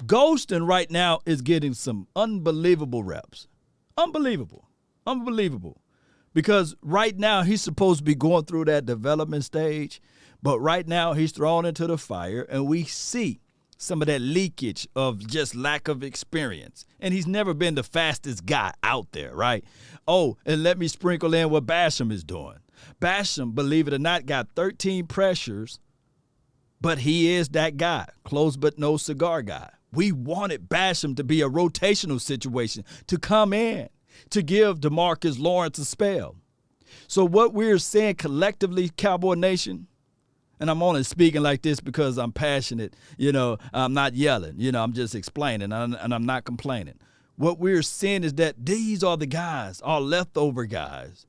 Golston right now is getting some unbelievable reps. Unbelievable. Because right now he's supposed to be going through that development stage, but right now he's thrown into the fire, and we see some of that leakage of just lack of experience. And he's never been the fastest guy out there, right? Oh, and let me sprinkle in what Basham is doing. Basham, believe it or not, got 13 pressures, but he is that guy, close but no cigar guy. We wanted Basham to be a rotational situation, to come in, to give DeMarcus Lawrence a spell. So what we're saying collectively, Cowboy Nation, and I'm only speaking like this because I'm passionate, I'm not yelling, I'm just explaining, and I'm not complaining. What we're saying is that these are the guys, our leftover guys,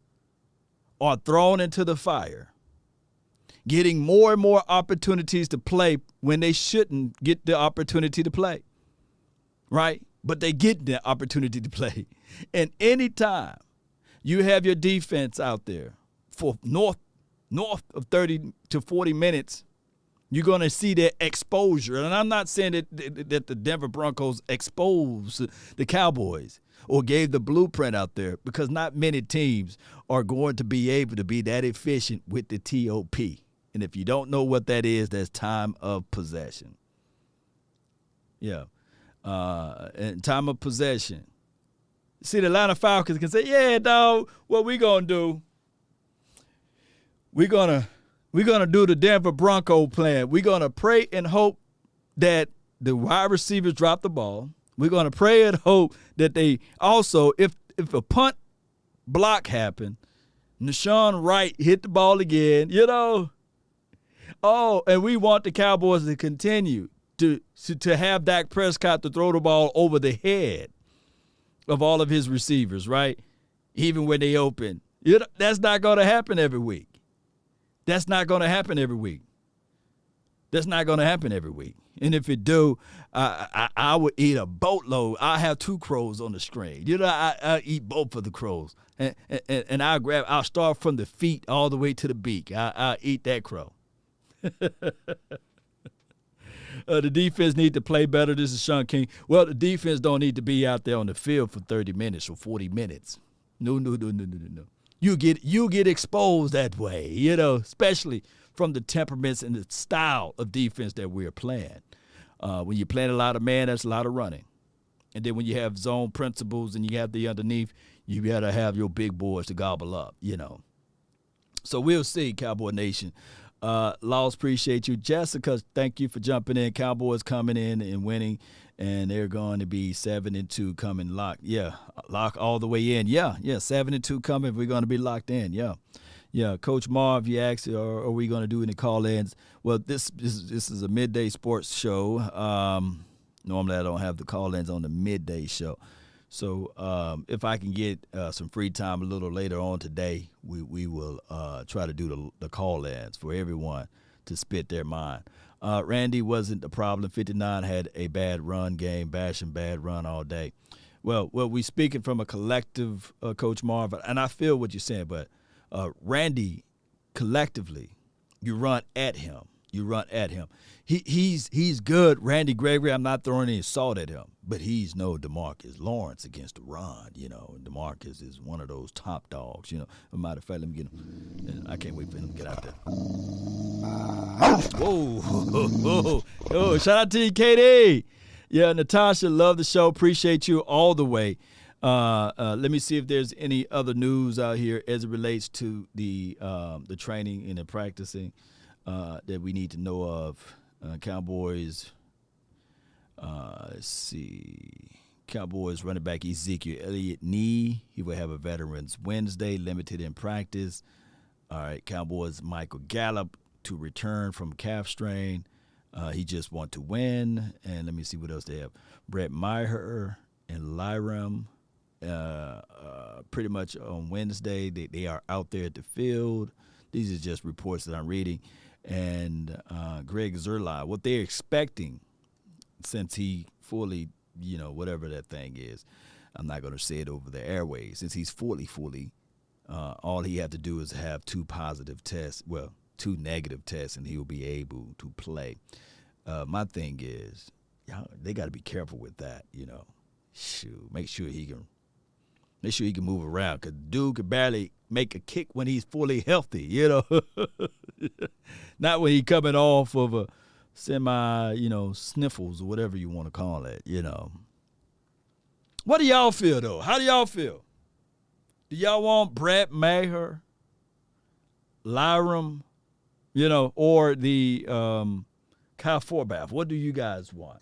are thrown into the fire, getting more and more opportunities to play when they shouldn't get the opportunity to play, right? But they get the opportunity to play. And anytime you have your defense out there for north of 30 to 40 minutes, you're going to see their exposure. And I'm not saying that the Denver Broncos exposed the Cowboys or gave the blueprint out there, because not many teams are going to be able to be that efficient with the TOP. And if you don't know what that is, that's time of possession. Yeah. And time of possession. See, the Atlanta Falcons can say, yeah, dog, what we going to do, we're gonna do the Denver Bronco plan. We're going to pray and hope that the wide receivers drop the ball. We're going to pray and hope that they also, if a punt block happened, Nashawn Wright hit the ball again, Oh, and we want the Cowboys to continue to have Dak Prescott to throw the ball over the head of all of his receivers, right? Even when they open. That's not going to happen every week. That's not going to happen every week. And if it do, I would eat a boatload. I have 2 crows on the string. I eat both of the crows. And I'll start from the feet all the way to the beak. I'll eat that crow. The defense need to play better. This is Sean King. Well, the defense don't need to be out there on the field for 30 minutes or 40 minutes. No. You get exposed that way, especially from the temperaments and the style of defense that we're playing. When you're playing a lot of man, that's a lot of running. And then when you have zone principles and you have the underneath, you got to have your big boys to gobble up, So we'll see, Cowboy Nation. Laws, appreciate you. Jessica, thank you for jumping in. Cowboys coming in and winning, and they're going to be 7-2 coming locked. Yeah, lock all the way in. Yeah, 7-2 coming. We're going to be locked in. Yeah. Coach Marv, you asked, are we going to do any call-ins? Well, this is a midday sports show. Normally I don't have the call-ins on the midday show. So if I can get some free time a little later on today, we will try to do the call-ins for everyone to spit their mind. Randy wasn't the problem. 59 had a bad run game, bashing bad run all day. Well, we speaking from a collective, Coach Marv, and I feel what you're saying, but Randy, collectively, you run at him. He's good, Randy Gregory. I'm not throwing any salt at him, but he's no DeMarcus Lawrence against the run. DeMarcus is one of those top dogs. As a matter of fact, let me get him. I can't wait for him to get out there. Whoa, shout out to you, KD. Yeah, Natasha, love the show. Appreciate you all the way. Let me see if there's any other news out here as it relates to the training and the practicing that we need to know of. Cowboys, let's see. Cowboys running back Ezekiel Elliott knee. He will have a Veterans Wednesday, limited in practice. All right, Cowboys Michael Gallup to return from calf strain. He just want to win. And let me see what else they have. Brett Maher and Lyram. Pretty much on Wednesday, they are out there at the field. These are just reports that I'm reading. And Greg Zerline, what they're expecting, since he fully, whatever that thing is, I'm not going to say it over the airways, since he's fully, all he have to do is have 2 positive tests, 2 negative tests, and he'll be able to play. My thing is, they got to be careful with that, Shoot, make sure he can move around, because dude could barely make a kick when he's fully healthy, Not when he's coming off of a semi, sniffles or whatever you want to call it, What do y'all feel, though? How do y'all feel? Do y'all want Brett Maher, Lyram, or the Kyle Forbath? What do you guys want?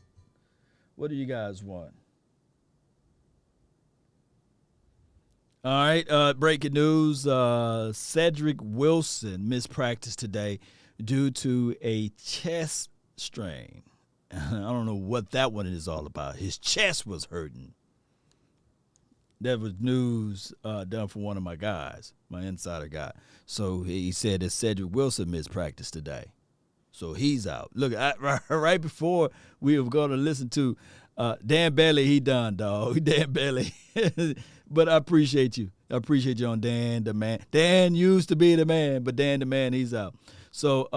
All right, breaking news. Cedric Wilson missed practice today due to a chest strain. I don't know what that one is all about. His chest was hurting. That was news done for one of my guys, my insider guy. So he said that Cedric Wilson missed practice today. So he's out. Look, right before we were going to listen to Dan Bailey, he done, dog. Dan Bailey. But I appreciate you. I appreciate you on Dan, the man. Dan used to be the man, but Dan, the man, he's out. So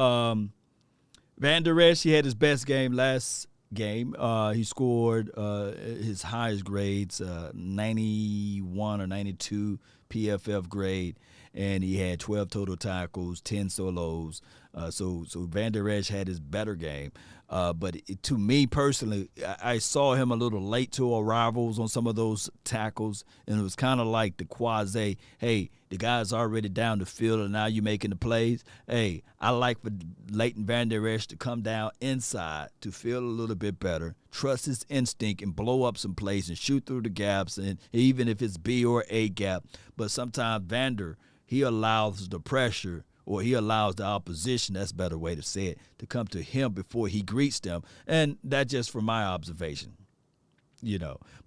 Van Der Esch, he had his best game last game. He scored his highest grades, 91 or 92 PFF grade, and he had 12 total tackles, 10 solos. So Van Der Esch had his better game. But to me personally, I saw him a little late to arrivals on some of those tackles, and it was kind of like the quasi, hey, the guy's already down the field and now you're making the plays. Hey, I like for Leighton Van Der Esch to come down inside to feel a little bit better, trust his instinct, and blow up some plays and shoot through the gaps, and even if it's B or A gap. But sometimes Vander, he allows the pressure, or he allows the opposition, that's a better way to say it, to come to him before he greets them. And that's just from my observation,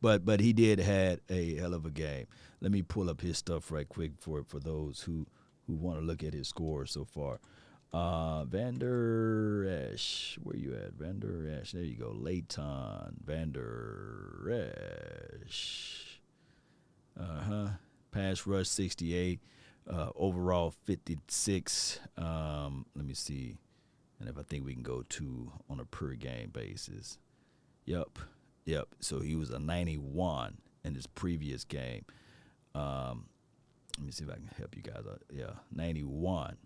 But he did had a hell of a game. Let me pull up his stuff right quick for those who want to look at his score so far. Van Der Esch, where you at? Van Der Esch, there you go. Leighton Van Der Esch. Pass rush 68. Overall 56. Let me see. And if I think we can go to on a per game basis. Yep. So he was a 91 in his previous game. Let me see if I can help you guys out. Yeah, 91.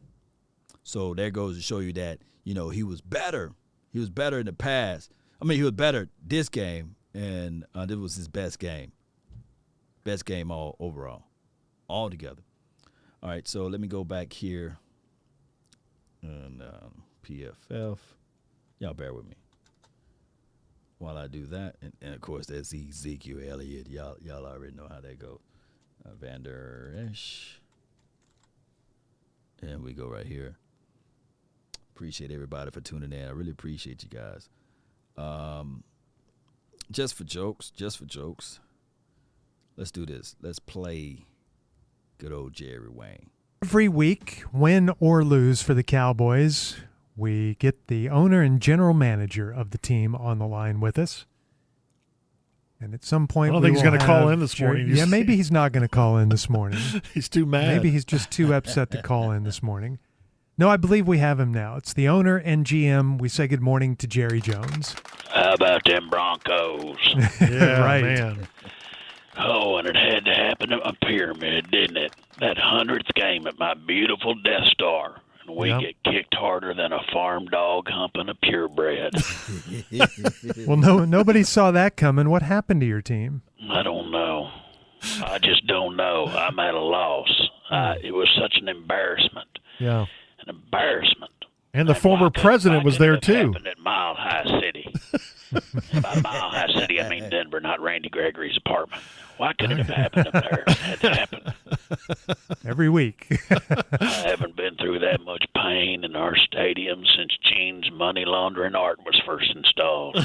So there goes to show you that, he was better. He was better in the past. He was better this game, and this was his best game. Best game all overall, all together. All right, so let me go back here and PFF. Y'all bear with me while I do that. And of course, that's Ezekiel Elliott. Y'all already know how that goes. Van Der Esch. And we go right here. Appreciate everybody for tuning in. I really appreciate you guys. Just for jokes. Let's do this. Let's play good old Jerry Wayne. Every week, win or lose for the Cowboys, we get the owner and general manager of the team on the line with us. And at some point, I don't think he's going to call in this morning. Yeah, maybe he's not going to call in this morning. He's too mad. Maybe he's just too upset to call in this morning. No, I believe we have him now. It's the owner and GM. We say good morning to Jerry Jones. How about them Broncos? Yeah, right. Man. Oh, and it had to happen at my pyramid, didn't it? That 100th game at my beautiful Death Star. And we get kicked harder than a farm dog humping a purebred. Well, nobody saw that coming. What happened to your team? I don't know. I just don't know. I'm at a loss. It was such an embarrassment. Yeah. An embarrassment. And the former president was there, too. Happened at Mile High City. By Mile High City, I mean Denver, not Randy Gregory's apartment. Why couldn't it have happened up there? It had to happen. Every week. I haven't been through that much pain in our stadium since Gene's money laundering art was first installed.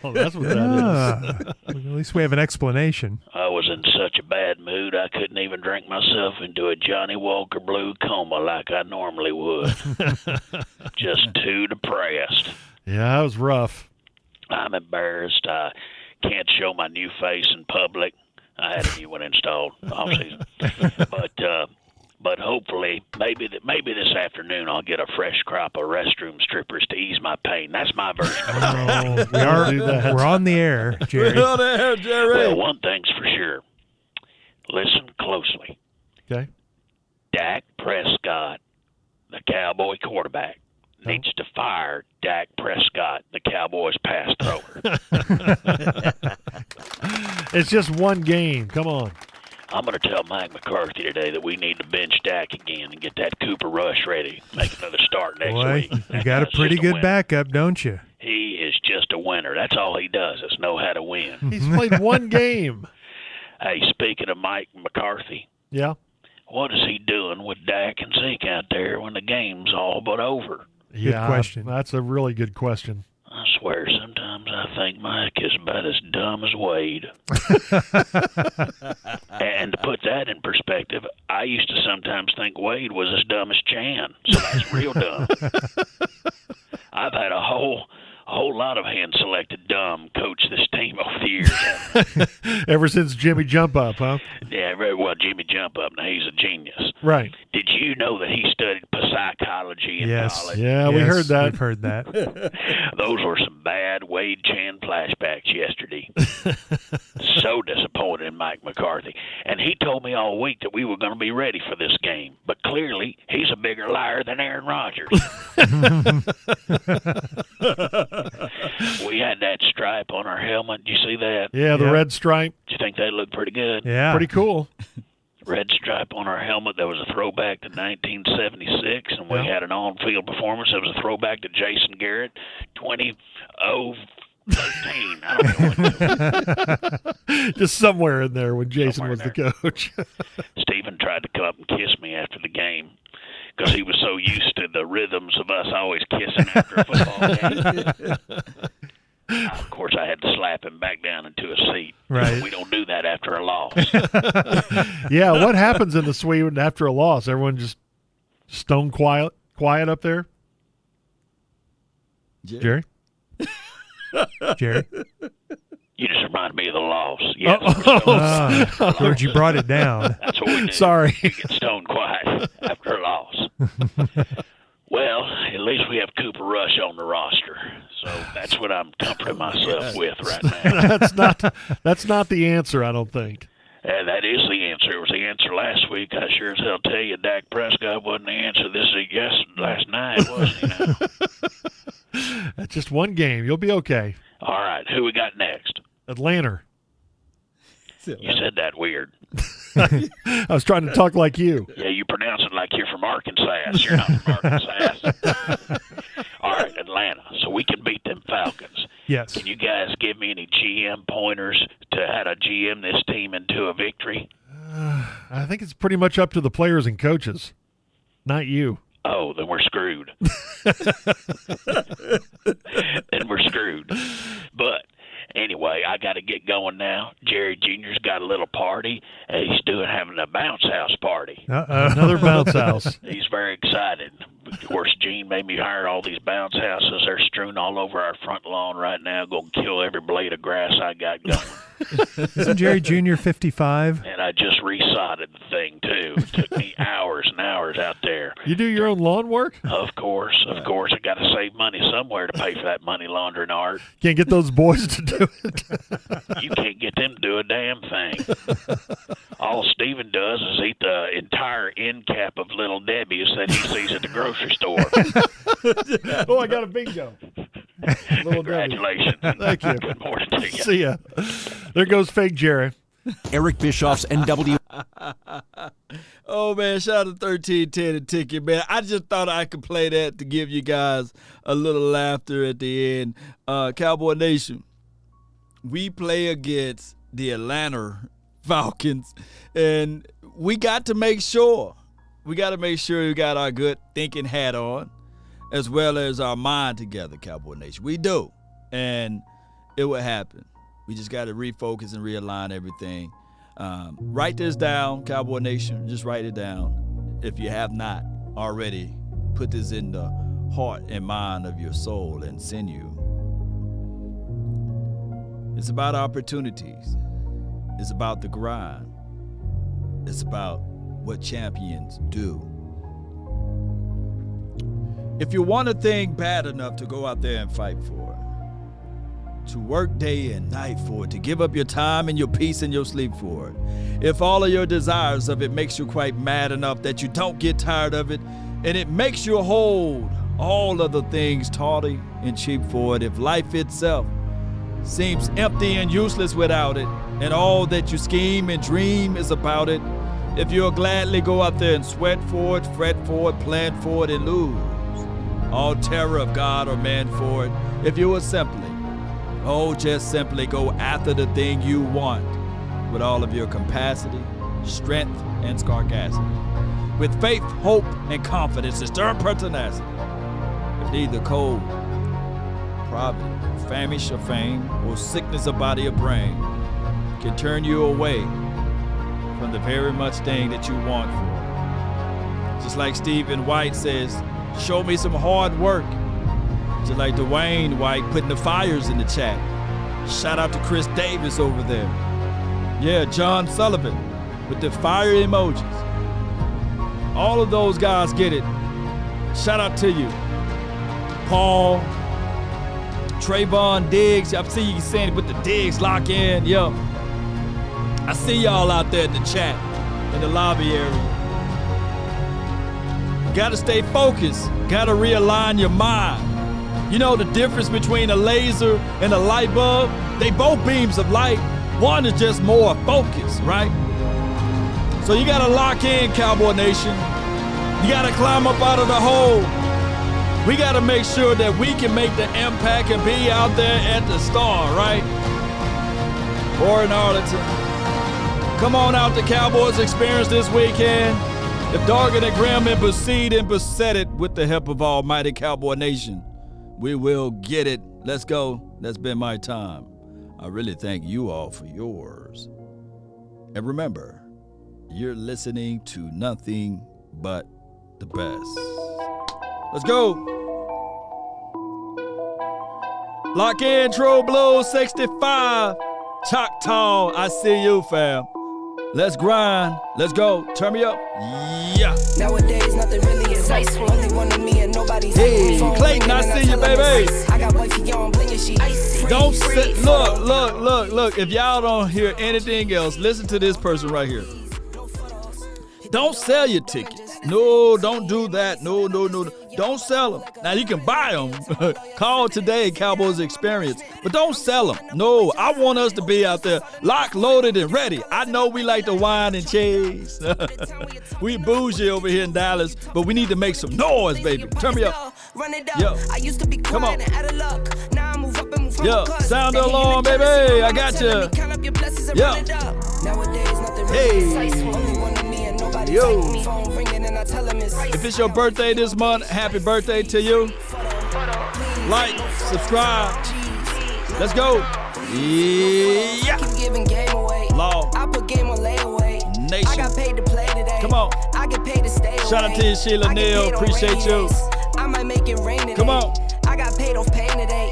Oh, that's what that is. At least we have an explanation. I was in such a bad mood I couldn't even drink myself into a Johnny Walker Blue coma like I normally would. Just too depressed. Yeah, that was rough. I'm embarrassed. I can't show my new face in public. I had a new one installed all season. But hopefully, maybe this afternoon I'll get a fresh crop of restroom strippers to ease my pain. That's my version of it. We're on the air, Jerry. We're on the air, Jerry. Well, one thing's for sure. Listen closely. Okay. Dak Prescott, the Cowboy quarterback, needs to fire Dak Prescott, the Cowboys pass thrower. It's just one game. Come on. I'm going to tell Mike McCarthy today that we need to bench Dak again and get that Cooper Rush ready. Make another start next week. You got a pretty good backup, don't you? He is just a winner. That's all he does is know how to win. He's played one game. Hey, speaking of Mike McCarthy, Yeah. what is he doing with Dak and Zeke out there when the game's all but over? Yeah, question. That's a really good question. I swear, sometimes I think Mike is about as dumb as Wade. And to put that in perspective, I used to sometimes think Wade was as dumb as Chan, so that's real dumb. I've had a whole lot of hand-selected dumb coach this team over the years. Ever since Jimmy Jump Up, huh? Yeah, very well, Jimmy Jump Up. Now, he's a genius. Right. Did you know that he studied psychology in college? Yeah, we heard that. We've heard that. Those were some bad Wade Chan flashbacks yesterday. So disappointed in Mike McCarthy. And he told me all week that we were going to be ready for this game. But clearly, he's a bigger liar than Aaron Rodgers. We had that stripe on our helmet. Did you see that? Yeah, the red stripe. Did you think that looked pretty good? Yeah. Pretty cool. Red stripe on our helmet. That was a throwback to 1976, and we had an on-field performance. That was a throwback to Jason Garrett, 20-0-13. I don't know. Just somewhere in there when Jason was the coach. Stephen tried to come up and kiss me after the game because he was so used to the rhythms of us always kissing after a football game. Of course, I had to slap him back down into a seat. Right. We don't do that after a loss. Yeah, what happens in the suite after a loss? Everyone just stone quiet up there? Jerry? Jerry? You just reminded me of the loss. Yes, George, you brought it down. That's what we do. Sorry. We get stone quiet after a loss. Well, at least we have Cooper Rush on the roster, so that's what I'm comforting myself with right now. That's not the answer, I don't think. That is the answer. It was the answer last week. I sure as hell tell you Dak Prescott wasn't the answer. This is last night, wasn't he? That's just one game. You'll be okay. All right, who we got next? Atlanta. You said that weird. I was trying to talk like you. Yeah, you pronounce it like you're from Arkansas. You're not from Arkansas. All right, Atlanta. So we can beat them Falcons. Yes. Can you guys give me any GM pointers to how to GM this team into a victory? I think it's pretty much up to the players and coaches, not you. Oh, then we're screwed. Then we're screwed. But Anyway, I got to get going now. Jerry Jr.'s got a little party. He's having a bounce house party. Another bounce house. He's very excited. Of course, Gene made me hire all these bounce houses. They're strewn all over our front lawn right now. Going to kill every blade of grass I got going. Isn't Jerry Jr. 55? And I just resodded the thing, too. It took me hours and hours out there. You do your own lawn work? Of course. I got to save money somewhere to pay for that money laundering art. Can't get those boys to do it. You can't get them to do a damn thing. All Steven does is eat the entire end cap of Little Debbie's that he sees at the grocery store. Oh, I got a bingo. Congratulations. Thank you. Good morning to you. See ya. There goes fake Jerry. Eric Bischoff's NW. Oh, man, shout out to 1310 and Ticket, man. I just thought I could play that to give you guys a little laughter at the end. Cowboy Nation, we play against the Atlanta Falcons, and we got to make sure we got our good thinking hat on as well as our mind together, Cowboy Nation. We do, and it will happen. We just got to refocus and realign everything. Write this down, Cowboy Nation. Just write it down. If you have not already, put this in the heart and mind of your soul and sinew. It's about opportunities. It's about the grind. It's about what champions do. If you want a thing bad enough to go out there and fight for it, to work day and night for it, to give up your time and your peace and your sleep for it, if all of your desires of it makes you quite mad enough that you don't get tired of it, and it makes you hold all of the things tawdry and cheap for it, if life itself seems empty and useless without it, and all that you scheme and dream is about it, if you'll gladly go out there and sweat for it, fret for it, plan for it, and lose all terror of God or man for it, if you will just simply go after the thing you want with all of your capacity, strength, and scarcity, with faith, hope, and confidence, and stern pertinacity, if neither cold, poverty, famish or fame, or sickness of body or brain can turn you away from the very much thing that you want for. Just like Stephen White says, show me some hard work. Just like Dwayne White putting the fires in the chat. Shout out to Chris Davis over there. Yeah, John Sullivan with the fire emojis. All of those guys get it. Shout out to you. Paul, Trayvon Diggs. I see you saying with the Diggs lock in. Yo, I see y'all out there in the chat, in the lobby area. Got to stay focused. Got to realign your mind. You know the difference between a laser and a light bulb? They both beams of light. One is just more focused, right? So you got to lock in, Cowboy Nation. You got to climb up out of the hole. We got to make sure that we can make the impact and be out there at the Star, right? Or in Arlington. Come on out to Cowboys Experience this weekend. If Dargan and Graham and Besieged and beset it with the help of Almighty Cowboy Nation, we will get it. Let's go. That's been my time. I really thank you all for yours. And remember, you're listening to nothing but the best. Let's go. Lock in, True Blue 65. Choctaw, I see you, fam. Let's grind. Let's go. Turn me up. Yeah. Nowadays, nothing really is ice. Only one of me and nobody's. Hey, Clayton, I see you, baby. I got wifey on bling and she ice. Don't sit. Look. If y'all don't hear anything else, listen to this person right here. Don't sell your tickets. No, don't do that. No. Don't sell them. Now, you can buy them. Call today, Cowboys Experience. But don't sell them. No, I want us to be out there locked, loaded, and ready. I know we like to whine and chase. We bougie over here in Dallas, but we need to make some noise, baby. Turn me up. Yo, come on. Yo, sound the alarm, baby. I got you. Yo. Hey. Yo. If it's your birthday this month, happy birthday to you. Like, subscribe. Let's go. Yeah. Keep giving game away. Law. I put game on layaway. Nation. I got paid to play today. Come on. I get paid to stay away. Shout out to you, Sheila I get Neal. paid on Appreciate rainy you. days. I might make it rain today. Come on. I got paid off pain today.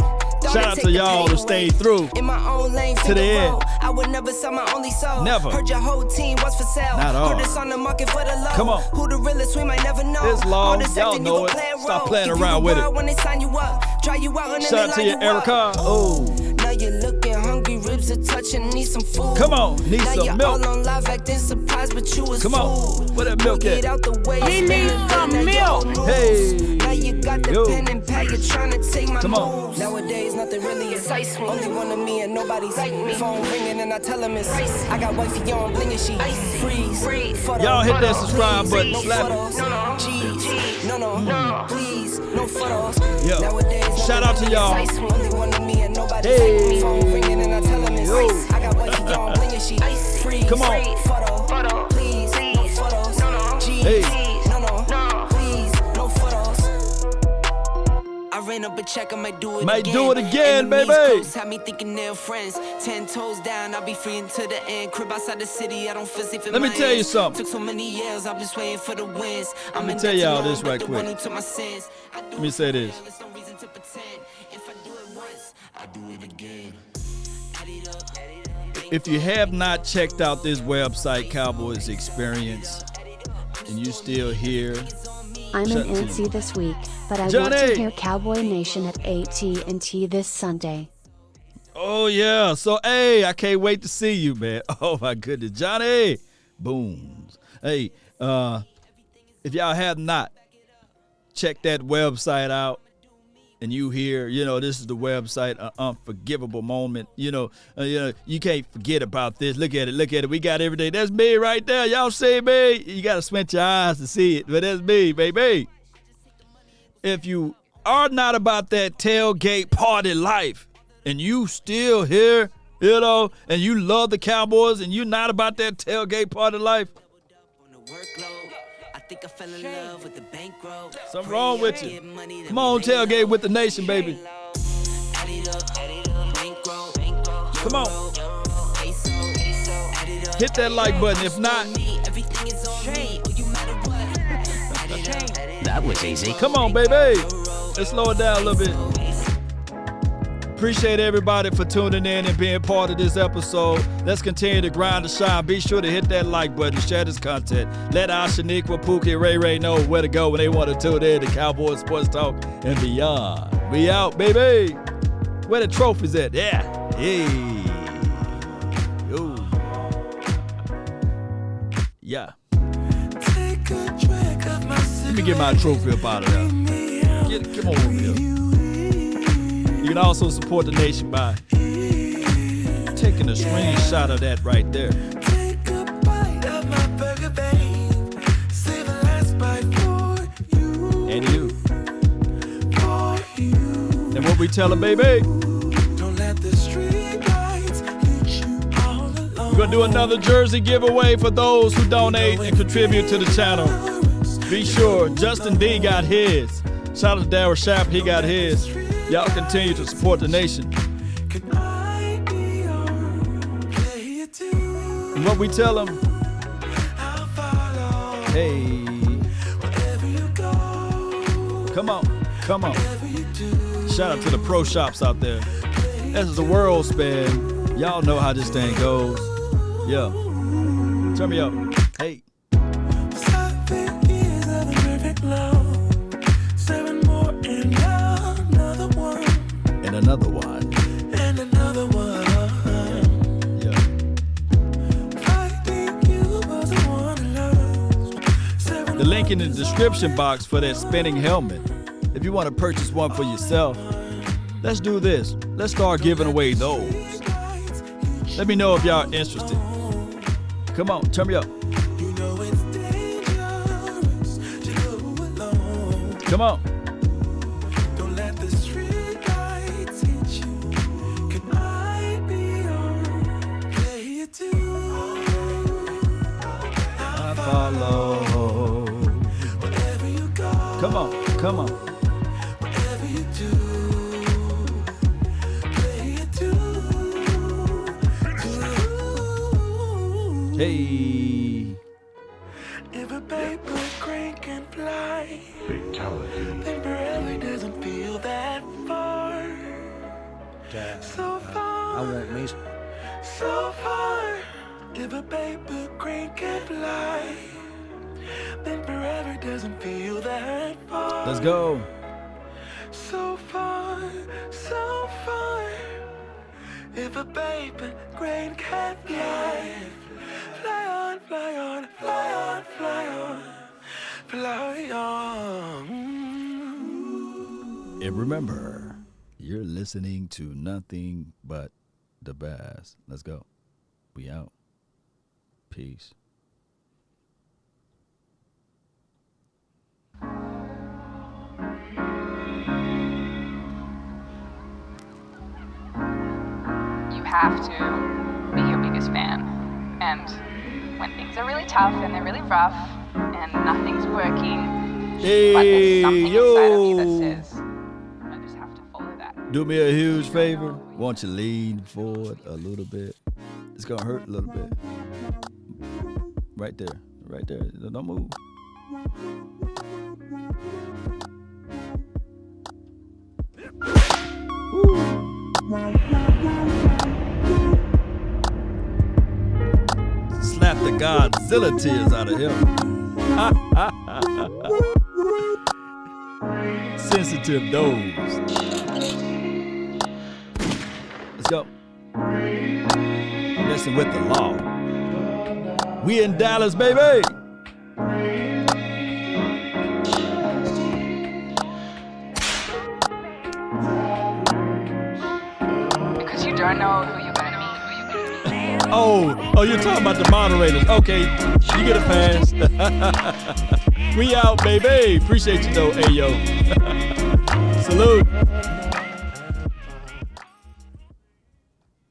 Shout out to y'all who stayed through in my own lane to the end. road. I would never sell my only soul. Never. Heard your whole team was for sale. Not all. Heard it's on the market for the low. Come on. Who the realest we might never know. It's law. All this Y'all acting, know you it. can play a Stop role. playing Give you around the with it. world when they sign you up. Try you out and then Shout out to they you, line you Erica. up. Oh. Now you're looking hungry, ribs are touching, need some food. Come on, need now some you're milk. all on live acting surprised, but you was Come on. fooled. Where that milk Get at? out the way. He needs some milk. Hey. Now you got the Yo. pen and pad, you're trying to take my Come on. moves. Nowadays, nothing really excites me. Only one of me and nobody's like me. Phone ringing and I tell him it's I got wifey on blinging, she freeze. Y'all hit that subscribe button. No Slap it. photos. Jeez. No. Please, no photos. Yo. Nowadays, Shout out to nothing y'all. really excites me. Only one of me and nobody's Hey. like me. Phone ringing and I tell him it's Yo. I got wifey on blinging, she freeze. Come on. Photo. Please, no photos. Jeez. Hey. No. Please, no photos. I ran up a check, I might do it Might again. do it again, Enemies baby. close, had me thinking they're friends. 10 toes down, I'll be free until the end. Crib outside the city, I don't feel safe in Let me my tell you hands. something. Took so many years, I'm just waiting for the wins. I'm me in tell debt to y'all no this one but right the quick. one who took my sins. I do Let me it say for this. real, there's no reason to pretend. If I do it once, I do it again. Add it up. If you have not checked out this website, Cowboys Experience, and you still here, I'm Shut in NC you. this week, but I Johnny! want to hear Cowboy Nation at AT&T this Sunday. oh yeah. So hey, I can't wait to see you, man. Oh my goodness, Johnny. Booms. Hey, if y'all have not checked that website out, and you hear, this is the website, an unforgivable moment. You can't forget about this. Look at it. We got everything. That's me right there. Y'all see me? You got to squint your eyes to see it, but that's me, baby. If you are not about that tailgate party life, and you still here, and you love the Cowboys, and you're not about that tailgate party life, On the workload, I think I fell in love with the bankroll. something wrong with you. Come on, tailgate with the nation, baby. Add it up. Bankroll. Come on. Peso. Add it up. Hit that like button. If not, Everything is on me. You matter what. Add it up. That was easy. come on, baby. Let's slow it down a little bit. Appreciate everybody for tuning in and being part of this episode. Let's continue to grind and shine. Be sure to hit that like button, share this content. Let Ashaniqua, Pookie, Ray know where to go when they want to tune in to Cowboys Sports Talk and beyond. We out, baby. Where the trophies at? Yeah. Hey. Yo. Yeah. Let me get my trophy up out of there. Come on over here. You can also support the nation by taking a screenshot of that right there. And you. And what we tell them, baby. We're going to do another jersey giveaway for those who donate and contribute to the channel. Be sure, Justin D got his. Shout out to Darryl Sharp, he got his. Y'all continue to support the nation. And what we tell them, hey, come on. Shout out to the pro shops out there. This is the world span. Y'all know how this thing goes. Yeah. Turn me up. Hey. 7 years of perfect love. 7 more and another one. And another one. And another one. Yeah. Finding you was the one I lost. The link in the description box for that spinning helmet. If you want to purchase one for yourself, let's do this. Let's start giving away those. Let me know if y'all interested. Come on, turn me up. You know it's dangerous to go alone. Come on. Don't let the street lights hit you. Can I be your player too? I follow. Wherever you go, Come on. whatever you do, play it too. Hey. If a paper crane can fly, Fatality. then forever doesn't feel that far. So far. I want me. So far. If a paper crane can fly, then forever doesn't feel that far. Let's go. So far, so far. If a paper crane can fly, fly on, fly on, fly on, fly on, fly on. And remember, you're listening to nothing but the best. Let's go. We out. Peace. You have to be your biggest fan. And when things are really tough and they're really rough and nothing's working, but there's something inside of you that says, I just have to follow that. Do me a huge favor. Won't you lean forward a little bit? It's going to hurt a little bit. Right there. Right there. Don't move. Slap the Godzilla tears out of him. Sensitive dose. Let's go. Messing with the law. We in Dallas, baby. Because you don't know who you're going to meet. Oh, you're talking about the moderators. Okay, you get a pass. We out, baby. Appreciate you, though. Hey, yo. Salute.